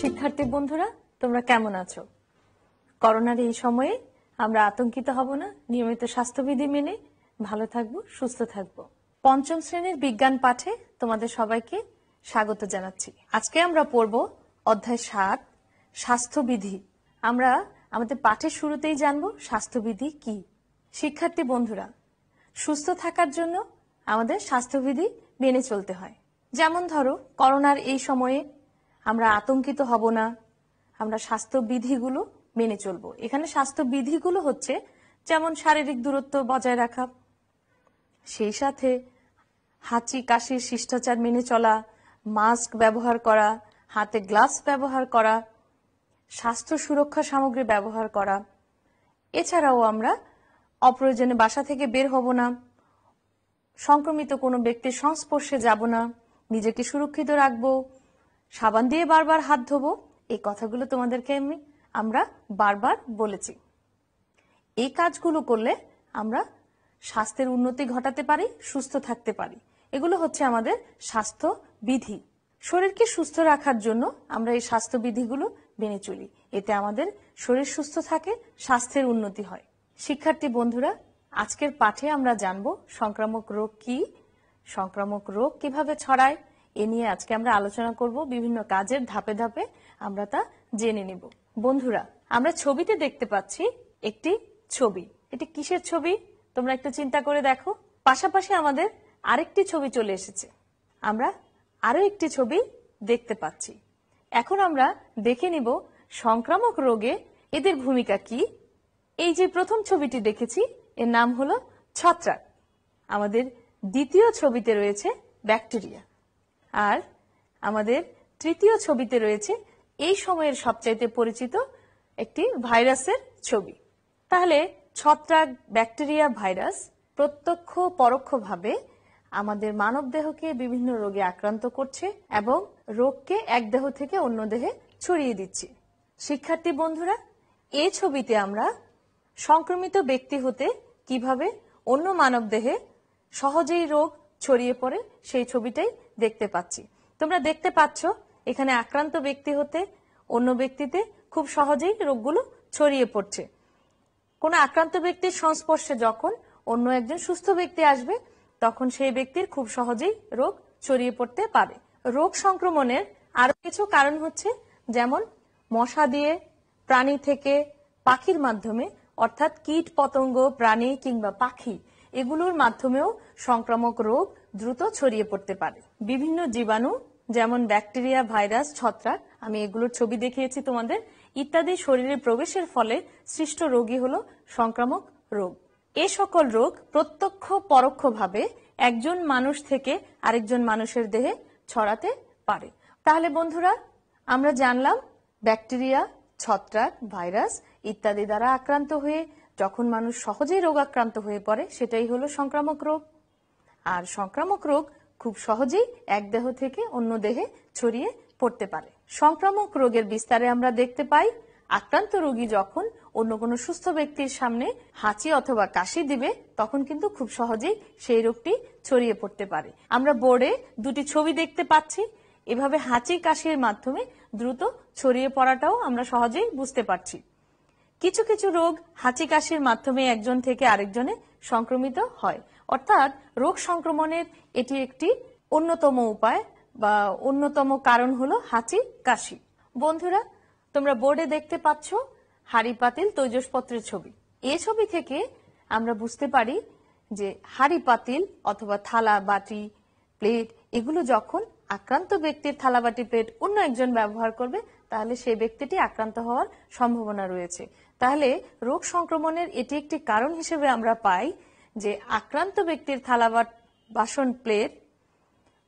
শিক্ষার্থী বন্ধুরা, তোমরা কেমন আছো? করোনার এই সময়ে আমরা আতঙ্কিত হব না, নিয়মিত স্বাস্থ্যবিধি মেনে ভালো থাকবো, সুস্থ থাকবো। 5ম শ্রেণীর বিজ্ঞান পাঠে তোমাদের সবাইকে স্বাগত জানাচ্ছি। আজকে আমরা পড়ব অধ্যায় 7 স্বাস্থ্যবিধি। আমরা আমাদের পাঠের শুরুতেই জানব স্বাস্থ্যবিধি কি। শিক্ষার্থী বন্ধুরা, সুস্থ থাকার জন্য আমাদের স্বাস্থ্যবিধি মেনে চলতে হয়। যেমন ধরো, করোনার এই সময়ে আমরা আতঙ্কিত হব না, আমরা স্বাস্থ্যবিধিগুলো মেনে চলবো। এখানে স্বাস্থ্যবিধিগুলো হচ্ছে যেমন শারীরিক দূরত্ব বজায় রাখা, সেই সাথে হাঁচি কাশির শিষ্টাচার মেনে চলা, মাস্ক ব্যবহার করা, হাতে গ্লাভস ব্যবহার করা, স্বাস্থ্য সুরক্ষা সামগ্রী ব্যবহার করা। এছাড়াও আমরা অপ্রয়োজনে বাসা থেকে বের হব না, সংক্রমিত কোনো ব্যক্তির সংস্পর্শে যাব না, নিজেকে সুরক্ষিত রাখবো, সাবান দিয়ে বারবার হাত ধোবো। এই কথাগুলো তোমাদেরকে আমরা বারবার বলেছি। এই কাজগুলো করলে আমরা স্বাস্থ্যের উন্নতি ঘটাতে পারি, সুস্থ থাকতে পারি। এগুলো হচ্ছে আমাদের স্বাস্থ্য বিধি। শরীরকে সুস্থ রাখার জন্য আমরা এই স্বাস্থ্য বিধিগুলো মেনে চলি। এতে আমাদের শরীর সুস্থ থাকে, স্বাস্থ্যের উন্নতি হয়। শিক্ষার্থী বন্ধুরা, আজকের পাঠে আমরা জানব সংক্রামক রোগ কি, সংক্রামক রোগ কিভাবে ছড়ায়, এ নিয়ে আজকে আমরা আলোচনা করব। বিভিন্ন কাজের ধাপে ধাপে আমরা তা জেনে নেব। বন্ধুরা, আমরা ছবিতে দেখতে পাচ্ছি একটি ছবি। এটি কিসের ছবি তোমরা একটু চিন্তা করে দেখো। পাশাপাশি আমাদের আরেকটি ছবি চলে এসেছে, আমরা আরো একটি ছবি দেখতে পাচ্ছি। এখন আমরা দেখে নিব সংক্রামক রোগে এদের ভূমিকা কি। এই যে প্রথম ছবিটি দেখেছি, এর নাম হলো ছত্রাক। আমাদের দ্বিতীয় ছবিতে রয়েছে ব্যাকটেরিয়া, আর আমাদের তৃতীয় ছবিতে রয়েছে এই সময়ের সবচাইতে পরিচিত একটি ভাইরাসের ছবি। তাহলে ছত্রাক, ব্যাকটেরিয়া, ভাইরাস প্রত্যক্ষ পরোক্ষভাবে আমাদের মানব দেহকে বিভিন্ন রোগে আক্রান্ত করছে এবং রোগকে এক দেহ থেকে অন্য দেহে ছড়িয়ে দিচ্ছে। শিক্ষার্থী বন্ধুরা, এই ছবিতে আমরা সংক্রমিত ব্যক্তি হতে কিভাবে অন্য মানব দেহে সহজেই রোগ ছড়িয়ে পড়ে সেই ছবিটাই দেখতে পাচ্ছি। তোমরা দেখতে পাচ্ছ এখানে আক্রান্ত ব্যক্তি হতে অন্য ব্যক্তিতে খুব সহজেই রোগগুলো ছড়িয়ে পড়ছে। কোন আক্রান্ত ব্যক্তির সংস্পর্শে যখন অন্য একজন সুস্থ ব্যক্তি আসবে, তখন সেই ব্যক্তির খুব সহজেই রোগ ছড়িয়ে পড়তে পারে। রোগ সংক্রমণের আরো কিছু কারণ হচ্ছে, যেমন মশা দিয়ে, প্রাণী থেকে, পাখির মাধ্যমে, অর্থাৎ কীট পতঙ্গ, প্রাণী কিংবা পাখি, এগুলোর মাধ্যমেও সংক্রামক রোগ দ্রুত ছড়িয়ে পড়তে পারে। বিভিন্ন জীবাণু যেমন ব্যাকটেরিয়া, ভাইরাস, ছত্রাক, আমি এগুলোর ছবি দেখিয়েছি তোমাদের, ইত্যাদি শরীরে প্রবেশের ফলে সৃষ্ট রোগই হলো সংক্রামক রোগ। এ সকল রোগ প্রত্যক্ষ পরোক্ষভাবে একজন মানুষ থেকে আরেকজন মানুষের দেহে ছড়াতে পারে। তাহলে বন্ধুরা, আমরা জানলাম ব্যাকটেরিয়া, ছত্রাক, ভাইরাস ইত্যাদি দ্বারা আক্রান্ত হয়ে যখন মানুষ সহজেই রোগাক্রান্ত হয়ে পড়ে, সেটাই হলো সংক্রামক রোগ। আর সংক্রামক রোগ খুব সহজেই এক দেহ থেকে অন্য দেহে ছড়িয়ে পড়তে পারে। সংক্রামক রোগের বিস্তারে আমরা দেখতে পাই, আক্রান্ত রোগী যখন অন্য কোনো সুস্থ ব্যক্তির সামনে হাঁচি অথবা কাশি দিবে, তখন কিন্তু খুব সহজেই সেই রোগটি ছড়িয়ে পড়তে পারে। আমরা বোর্ডে দুটি ছবি দেখতে পাচ্ছি। এভাবে হাঁচি কাশির মাধ্যমে দ্রুত ছড়িয়ে পড়াটাও আমরা সহজেই বুঝতে পারছি। কিছু কিছু রোগ হাঁচি কাশির মাধ্যমে একজন থেকে আরেকজনে সংক্রমিত হয়, অর্থাৎ রোগ সংক্রমণের এটি একটি অন্যতম উপায় বা অন্যতম কারণ হলো হাঁচি কাশি। বন্ধুরা, তোমরা বোর্ডে দেখতে পাচ্ছ হাঁড়ি পাতিল তৈজসপত্রের ছবি। এই ছবি থেকে আমরা বুঝতে পারি যে হাঁড়ি পাতিল অথবা থালা, বাটি, প্লেট, এগুলো যখন আক্রান্ত ব্যক্তির থালা, বাটি, প্লেট অন্য একজন ব্যবহার করবে, তাহলে সেই ব্যক্তিটি আক্রান্ত হওয়ার সম্ভাবনা রয়েছে। তাহলে রোগ সংক্রমণের এটি একটি কারণ হিসেবে আমরা পাই যে আক্রান্ত ব্যক্তির থালা, বাসন, প্লেট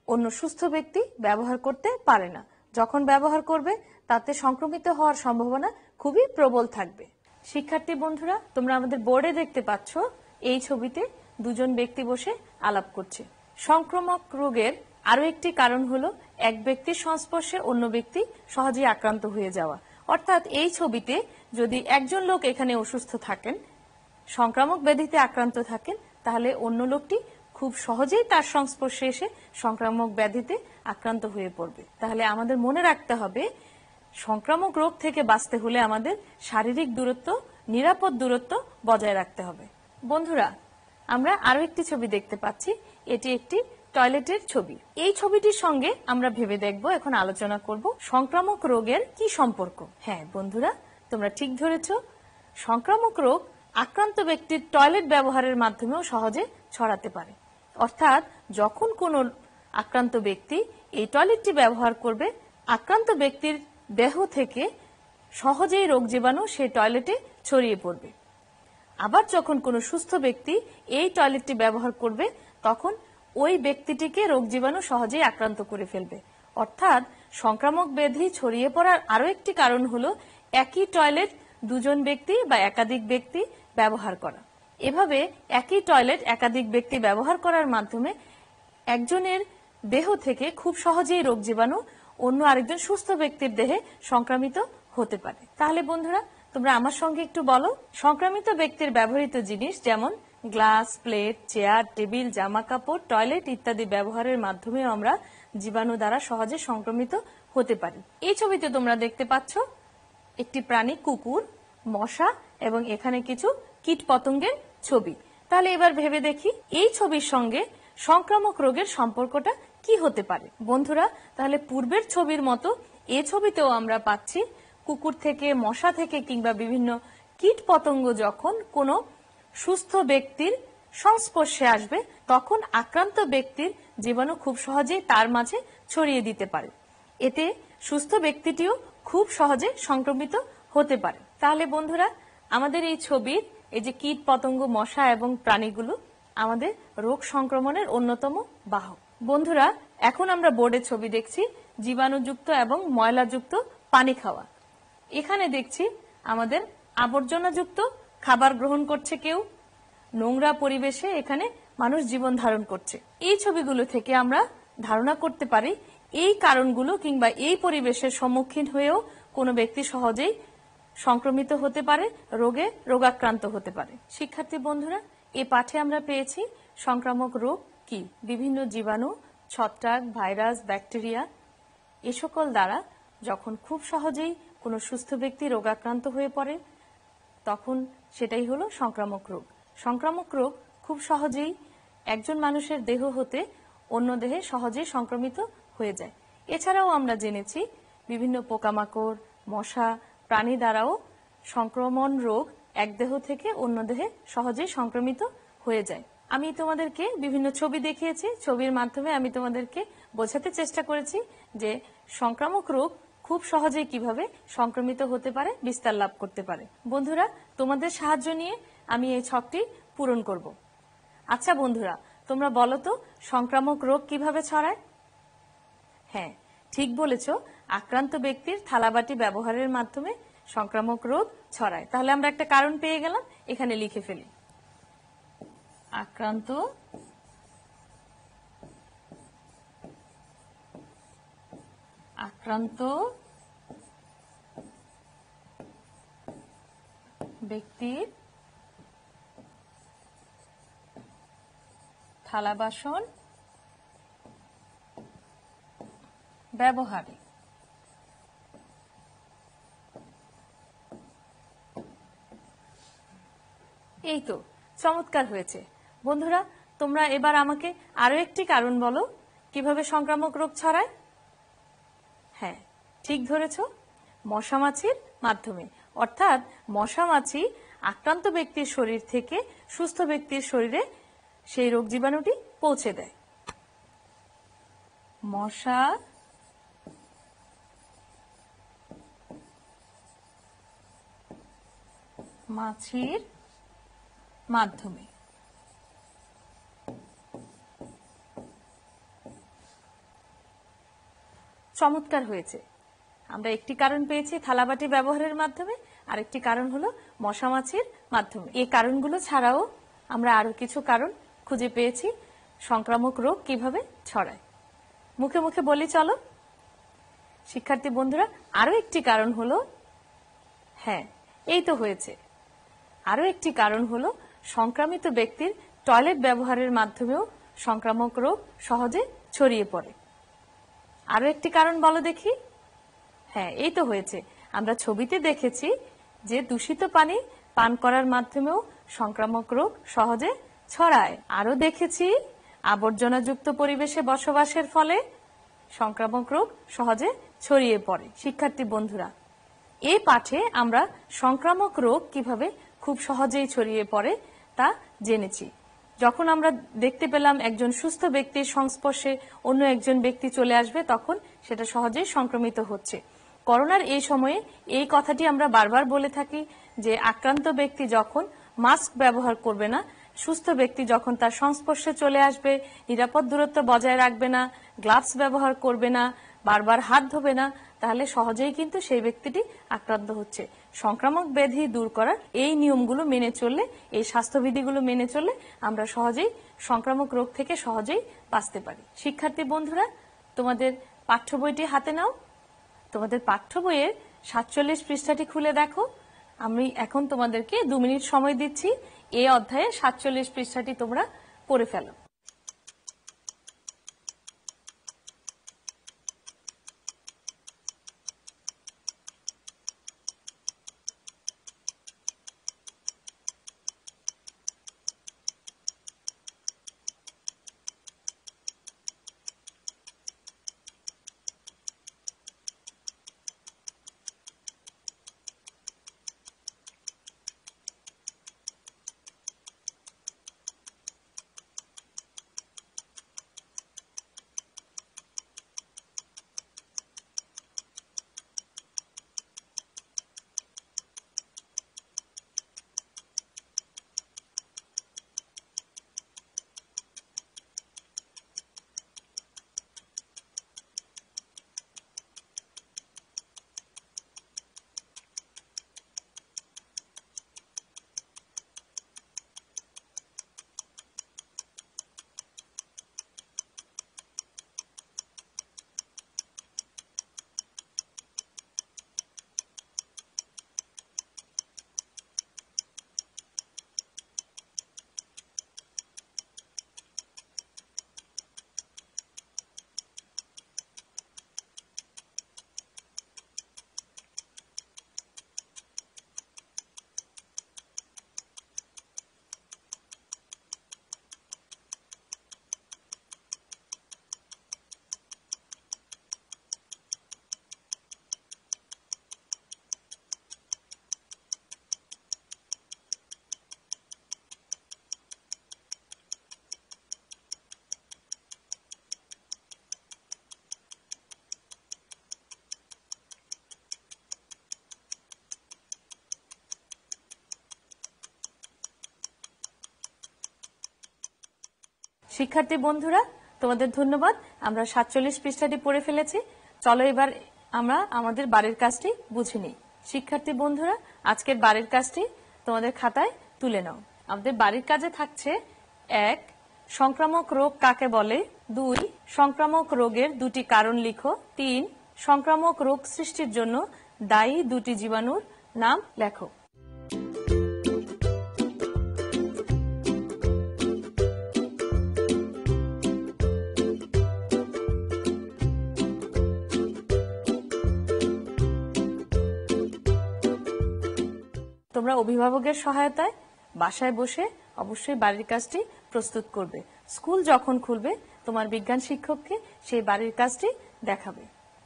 অন্য সুস্থ ব্যক্তি ব্যবহার করতে পারে না। যখন ব্যবহার করবে, তাতে সংক্রমিত হওয়ার সম্ভাবনা খুবই প্রবল থাকবে। শিক্ষার্থী বন্ধুরা, তোমরা আমাদের বোর্ডে দেখতে পাচ্ছ এই ছবিতে দুজন ব্যক্তি বসে আলাপ করছে। সংক্রামক রোগের আরো একটি কারণ হলো এক ব্যক্তির সংস্পর্শে অন্য ব্যক্তি সহজেই আক্রান্ত হয়ে যাওয়া। অর্থাৎ এই ছবিতে যদি একজন লোক এখানে অসুস্থ থাকেন, সংক্রামক ব্যাধিতে আক্রান্ত থাকেন, তাহলে অন্য লোকটি খুব সহজেই তার সংস্পর্শে এসে সংক্রামক ব্যাধিতে আক্রান্ত হয়ে পড়বে। তাহলে আমাদের মনে রাখতে হবে, সংক্রামক রোগ থেকে বাঁচতে হলে আমাদের শারীরিক দূরত্ব, নিরাপদ দূরত্ব বজায় রাখতে হবে। বন্ধুরা, আমরা আরো একটি ছবি দেখতে পাচ্ছি। এটি একটি টয়লেটের ছবি। এই ছবিটির সঙ্গে আমরা ভেবে দেখব, এখন আলোচনা করব সংক্রামক রোগের কি সম্পর্ক। হ্যাঁ বন্ধুরা, তোমরা ঠিক ধরেছ, সংক্রামক রোগ আক্রান্ত ব্যক্তির টয়লেট ব্যবহারের মাধ্যমেও সহজে ছড়াতে পারে। অর্থাৎ যখন কোনো আক্রান্ত ব্যক্তি এই টয়লেটটি ব্যবহার করবে, আক্রান্ত ব্যক্তির দেহ থেকে সহজেই রোগ জীবাণু সেই টয়লেটে ছড়িয়ে পড়বে। আবার যখন কোনো সুস্থ ব্যক্তি এই টয়লেটটি ব্যবহার করবে, তখন ওই ব্যক্তিটিকে রোগ জীবাণু সহজেই আক্রান্ত করে ফেলবে। অর্থাৎ সংক্রামক ব্যাধি ছড়িয়ে পড়ার আরো একটি কারণ হলো একই টয়লেট দুজন ব্যক্তি বা একাধিক ব্যক্তি ব্যবহার করা। এভাবে একই টয়লেট একাধিক ব্যক্তি ব্যবহার করার মাধ্যমে একজনের দেহ থেকে খুব সহজেই রোগ জীবাণু অন্য আরেকজন সুস্থ ব্যক্তির দেহে সংক্রামিত হতে পারে। তাহলে বন্ধুরা, তোমরা আমার সঙ্গে একটু বলো, সংক্রামিত ব্যক্তির ব্যবহৃত জিনিস যেমন গ্লাস, প্লেট, চেয়ার, টেবিল, জামা কাপড়, টয়লেট ইত্যাদি ব্যবহারের মাধ্যমে আমরা জীবাণু দ্বারা সহজে সংক্রমিত হতে পারি। এই ছবিতে তোমরা দেখতে পাচ্ছ একটি প্রাণী, কুকুর, মশা এবং এখানে কিছু কীট পতঙ্গের ছবি। তাহলে এবার ভেবে দেখি এই ছবির সঙ্গে সংক্রামক রোগের সম্পর্কটা কি হতে পারে। বন্ধুরা, তাহলে পূর্বের ছবির মতো এই ছবিতেও আমরা পাচ্ছি কুকুর থেকে, মশা থেকে কিংবা বিভিন্ন কীট পতঙ্গ যখন কোনো সুস্থ ব্যক্তির সংস্পর্শে আসবে, তখন আক্রান্ত ব্যক্তির জীবাণু খুব সহজেই তার মাঝে ছড়িয়ে দিতে পারে। এতে সুস্থ ব্যক্তিটিও খুব সহজে সংক্রমিত হতে পারে। তাহলে বন্ধুরা, আমাদের এই ছবির এই যে কীট পতঙ্গ, মশা এবং প্রাণীগুলো আমাদের রোগ সংক্রমণের অন্যতম বাহক। বন্ধুরা, এখন আমরা বোর্ডে ছবি দেখছি জীবাণুযুক্ত এবং ময়লাযুক্ত পানি খাওয়া। এখানে দেখছি আমাদের আবর্জনাযুক্ত খাবার গ্রহণ করছে কেউ, নোংরা পরিবেশে এখানে মানুষ জীবন ধারণ করছে। এই ছবিগুলো থেকে আমরা ধারণা করতে পারি এই কারণগুলো কিংবা এই পরিবেশের সম্মুখীন হয়েও কোনো ব্যক্তি সহজেই সংক্রমিত হতে পারে, রোগাক্রান্ত হতে পারে। শিক্ষার্থী বন্ধুরা, এই পাঠে আমরা পেয়েছি সংক্রামক রোগ কি, বিভিন্ন জীবাণু, ছত্রাক, ভাইরাস, ব্যাকটেরিয়া এ সকল দ্বারা যখন খুব সহজেই কোনো সুস্থ ব্যক্তি রোগাক্রান্ত হয়ে পড়ে, তখন সেটাই হলো সংক্রামক রোগ। সংক্রামক রোগ খুব সহজেই একজন মানুষের দেহ হতে অন্য দেহে সহজেই সংক্রমিত হয়ে যায়। এছাড়াও আমরা জেনেছি বিভিন্ন পোকামাকড়, মশা, প্রাণী দ্বারাও সংক্রমণ রোগ এক দেহ থেকে অন্য দেহে সহজেই সংক্রমিত হয়ে যায়। আমি তোমাদেরকে বিভিন্ন ছবি দেখিয়েছি, ছবির মাধ্যমে আমি তোমাদেরকে বোঝাতে চেষ্টা করেছি যে সংক্রামক রোগ খুব সহজেই কিভাবে সংক্রমিত হতে পারে, বিস্তার লাভ করতে পারে। বন্ধুরা, তোমাদের সাহায্য নিয়ে আমি এই ছকটি পূরণ করব। আচ্ছা বন্ধুরা, তোমরা বলো তো সংক্রামক রোগ কিভাবে ছড়ায়? হ্যাঁ, ঠিক বলেছ, আক্রান্ত ব্যক্তির থালাবাটি ব্যবহারের মাধ্যমে সংক্রামক রোগ ছড়ায়। তাহলে আমরা একটা কারণ পেয়ে গেলাম, এখানে লিখে ফেলি। আক্রান্ত ব্যক্তির থালা বাসন ব্যবহারে এই তো চমৎকার হয়েছে। বন্ধুরা, তোমরা এবার আমাকে আরো একটি কারণ বলো কিভাবে সংক্রামক রোগ ছড়ায়। হ্যাঁ, ঠিক ধরেছ, মশা মাছির মাধ্যমে। অর্থাৎ মশা মাছি আক্রান্ত ব্যক্তির শরীর থেকে সুস্থ ব্যক্তির শরীরে সেই রোগ জীবাণুটি পৌঁছে দেয়। মশা মাছির মাধ্যমে। চমৎকার হয়েছে। আমরা একটি কারণ পেয়েছি থালাবাটি ব্যবহারের মাধ্যমে, আরেকটি কারণ হলো মশা মাছির মাধ্যমে। এই কারণগুলো ছাড়াও আমরা আরো কিছু কারণ খুঁজে পেয়েছি সংক্রামক রোগ কিভাবে ছড়ায়। মুখে মুখে বলি চলো। শিক্ষার্থী বন্ধুরা, আরো একটি কারণ হলো, হ্যাঁ এই তো হয়েছে, আরো একটি কারণ হলো সংক্রামিত ব্যক্তির টয়লেট ব্যবহারের মাধ্যমেও সংক্রামক রোগ সহজে ছড়িয়ে পড়ে। আরো একটি কারণ বলো দেখি। হ্যাঁ এই তো হয়েছে, আমরা ছবিতে দেখেছি যে দূষিত পানি পান করার মাধ্যমেও সংক্রামক রোগ সহজে ছড়ায়। আরো দেখেছি আবর্জনাযুক্ত পরিবেশে বসবাসের ফলে সংক্রামক রোগ সহজে ছড়িয়ে পড়ে। শিক্ষার্থী বন্ধুরা, এই পাঠে আমরা সংক্রামক রোগ কিভাবে খুব সহজেই ছড়িয়ে পড়ে তা জেনেছি। যখন আমরা দেখতে পেলাম একজন সুস্থ ব্যক্তির সংস্পর্শে অন্য একজন ব্যক্তি চলে আসবে, তখন সেটা সহজেই সংক্রমিত হচ্ছে। করোনার এই সময়ে এই কথাটি আমরা বারবার বলে থাকি যে আক্রান্ত ব্যক্তি যখন মাস্ক ব্যবহার করবে না, সুস্থ ব্যক্তি যখন তার সংস্পর্শে চলে আসবে, নিরাপদ দূরত্ব বজায় রাখবে না, গ্লাভস ব্যবহার করবে না, বারবার হাত ধোবে না, তাহলে সহজেই কিন্তু সেই ব্যক্তিটি আক্রান্ত হচ্ছে। সংক্রামক ব্যাধি দূর করার এই নিয়মগুলো মেনে চললে, এই স্বাস্থ্যবিধিগুলো মেনে চললে আমরা সহজেই সংক্রামক রোগ থেকে সহজেই বাঁচতে পারি। শিক্ষার্থী বন্ধুরা, তোমাদের পাঠ্য বইটি হাতে নাও। তোমাদের পাঠ্য বইয়ের 47 পৃষ্ঠাটি খুলে দেখো। আমি এখন তোমাদেরকে 2 মিনিট সময় দিচ্ছি। এই অধ্যায়ে 47 পৃষ্ঠাটি তোমরা পড়ে ফেলো। শিক্ষার্থী বন্ধুরা, তোমাদের ধন্যবাদ। আমরা 47 পৃষ্ঠাটি পড়ে ফেলেছি। চলো এবার আমরা আমাদের বাড়ির কাজটি বুঝে নিই। শিক্ষার্থী বন্ধুরা, আজকের বাড়ির কাজটি তোমাদের খাতায় তুলে নাও। আমাদের বাড়ির কাজে থাকছে 1. সংক্রামক রোগ কাকে বলে, 2. সংক্রামক রোগের 2টি কারণ লিখো, 3. সংক্রামক রোগ সৃষ্টির জন্য দায়ী 2টি জীবাণুর নাম লেখো। তোমরা অভিভাবকের সহায়তায় বাসায় বসে অবশ্যই বাড়ির কাজটি প্রস্তুত করবে। স্কুল যখন খুলবে তোমার বিজ্ঞান শিক্ষককে সেই বাড়ির কাজটি দেখাবে।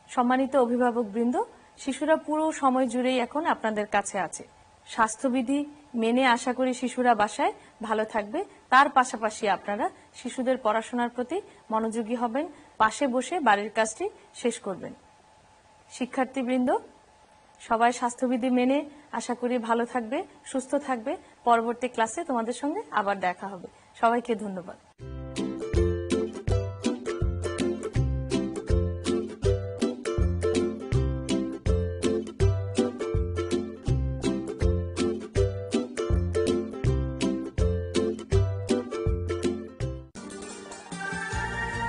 সম্মানিত অভিভাবক বৃন্দ, শিশুরা পুরো সময় জুড়েই এখন আপনাদের কাছে আছে। স্বাস্থ্যবিধি মেনে আশা করি শিশুরা বাসায় ভালো থাকবে। তার পাশাপাশি আপনারা শিশুদের পড়াশোনার প্রতি মনোযোগী হবেন, পাশে বসে বাড়ির কাজটি শেষ করবেন। শিক্ষার্থীবৃন্দ, সবাই স্বাস্থ্যবিধি মেনে আশা করি ভালো থাকবে, সুস্থ থাকবে। পরবর্তী ক্লাসে তোমাদের সঙ্গে আবার দেখা হবে। সবাইকে ধন্যবাদ।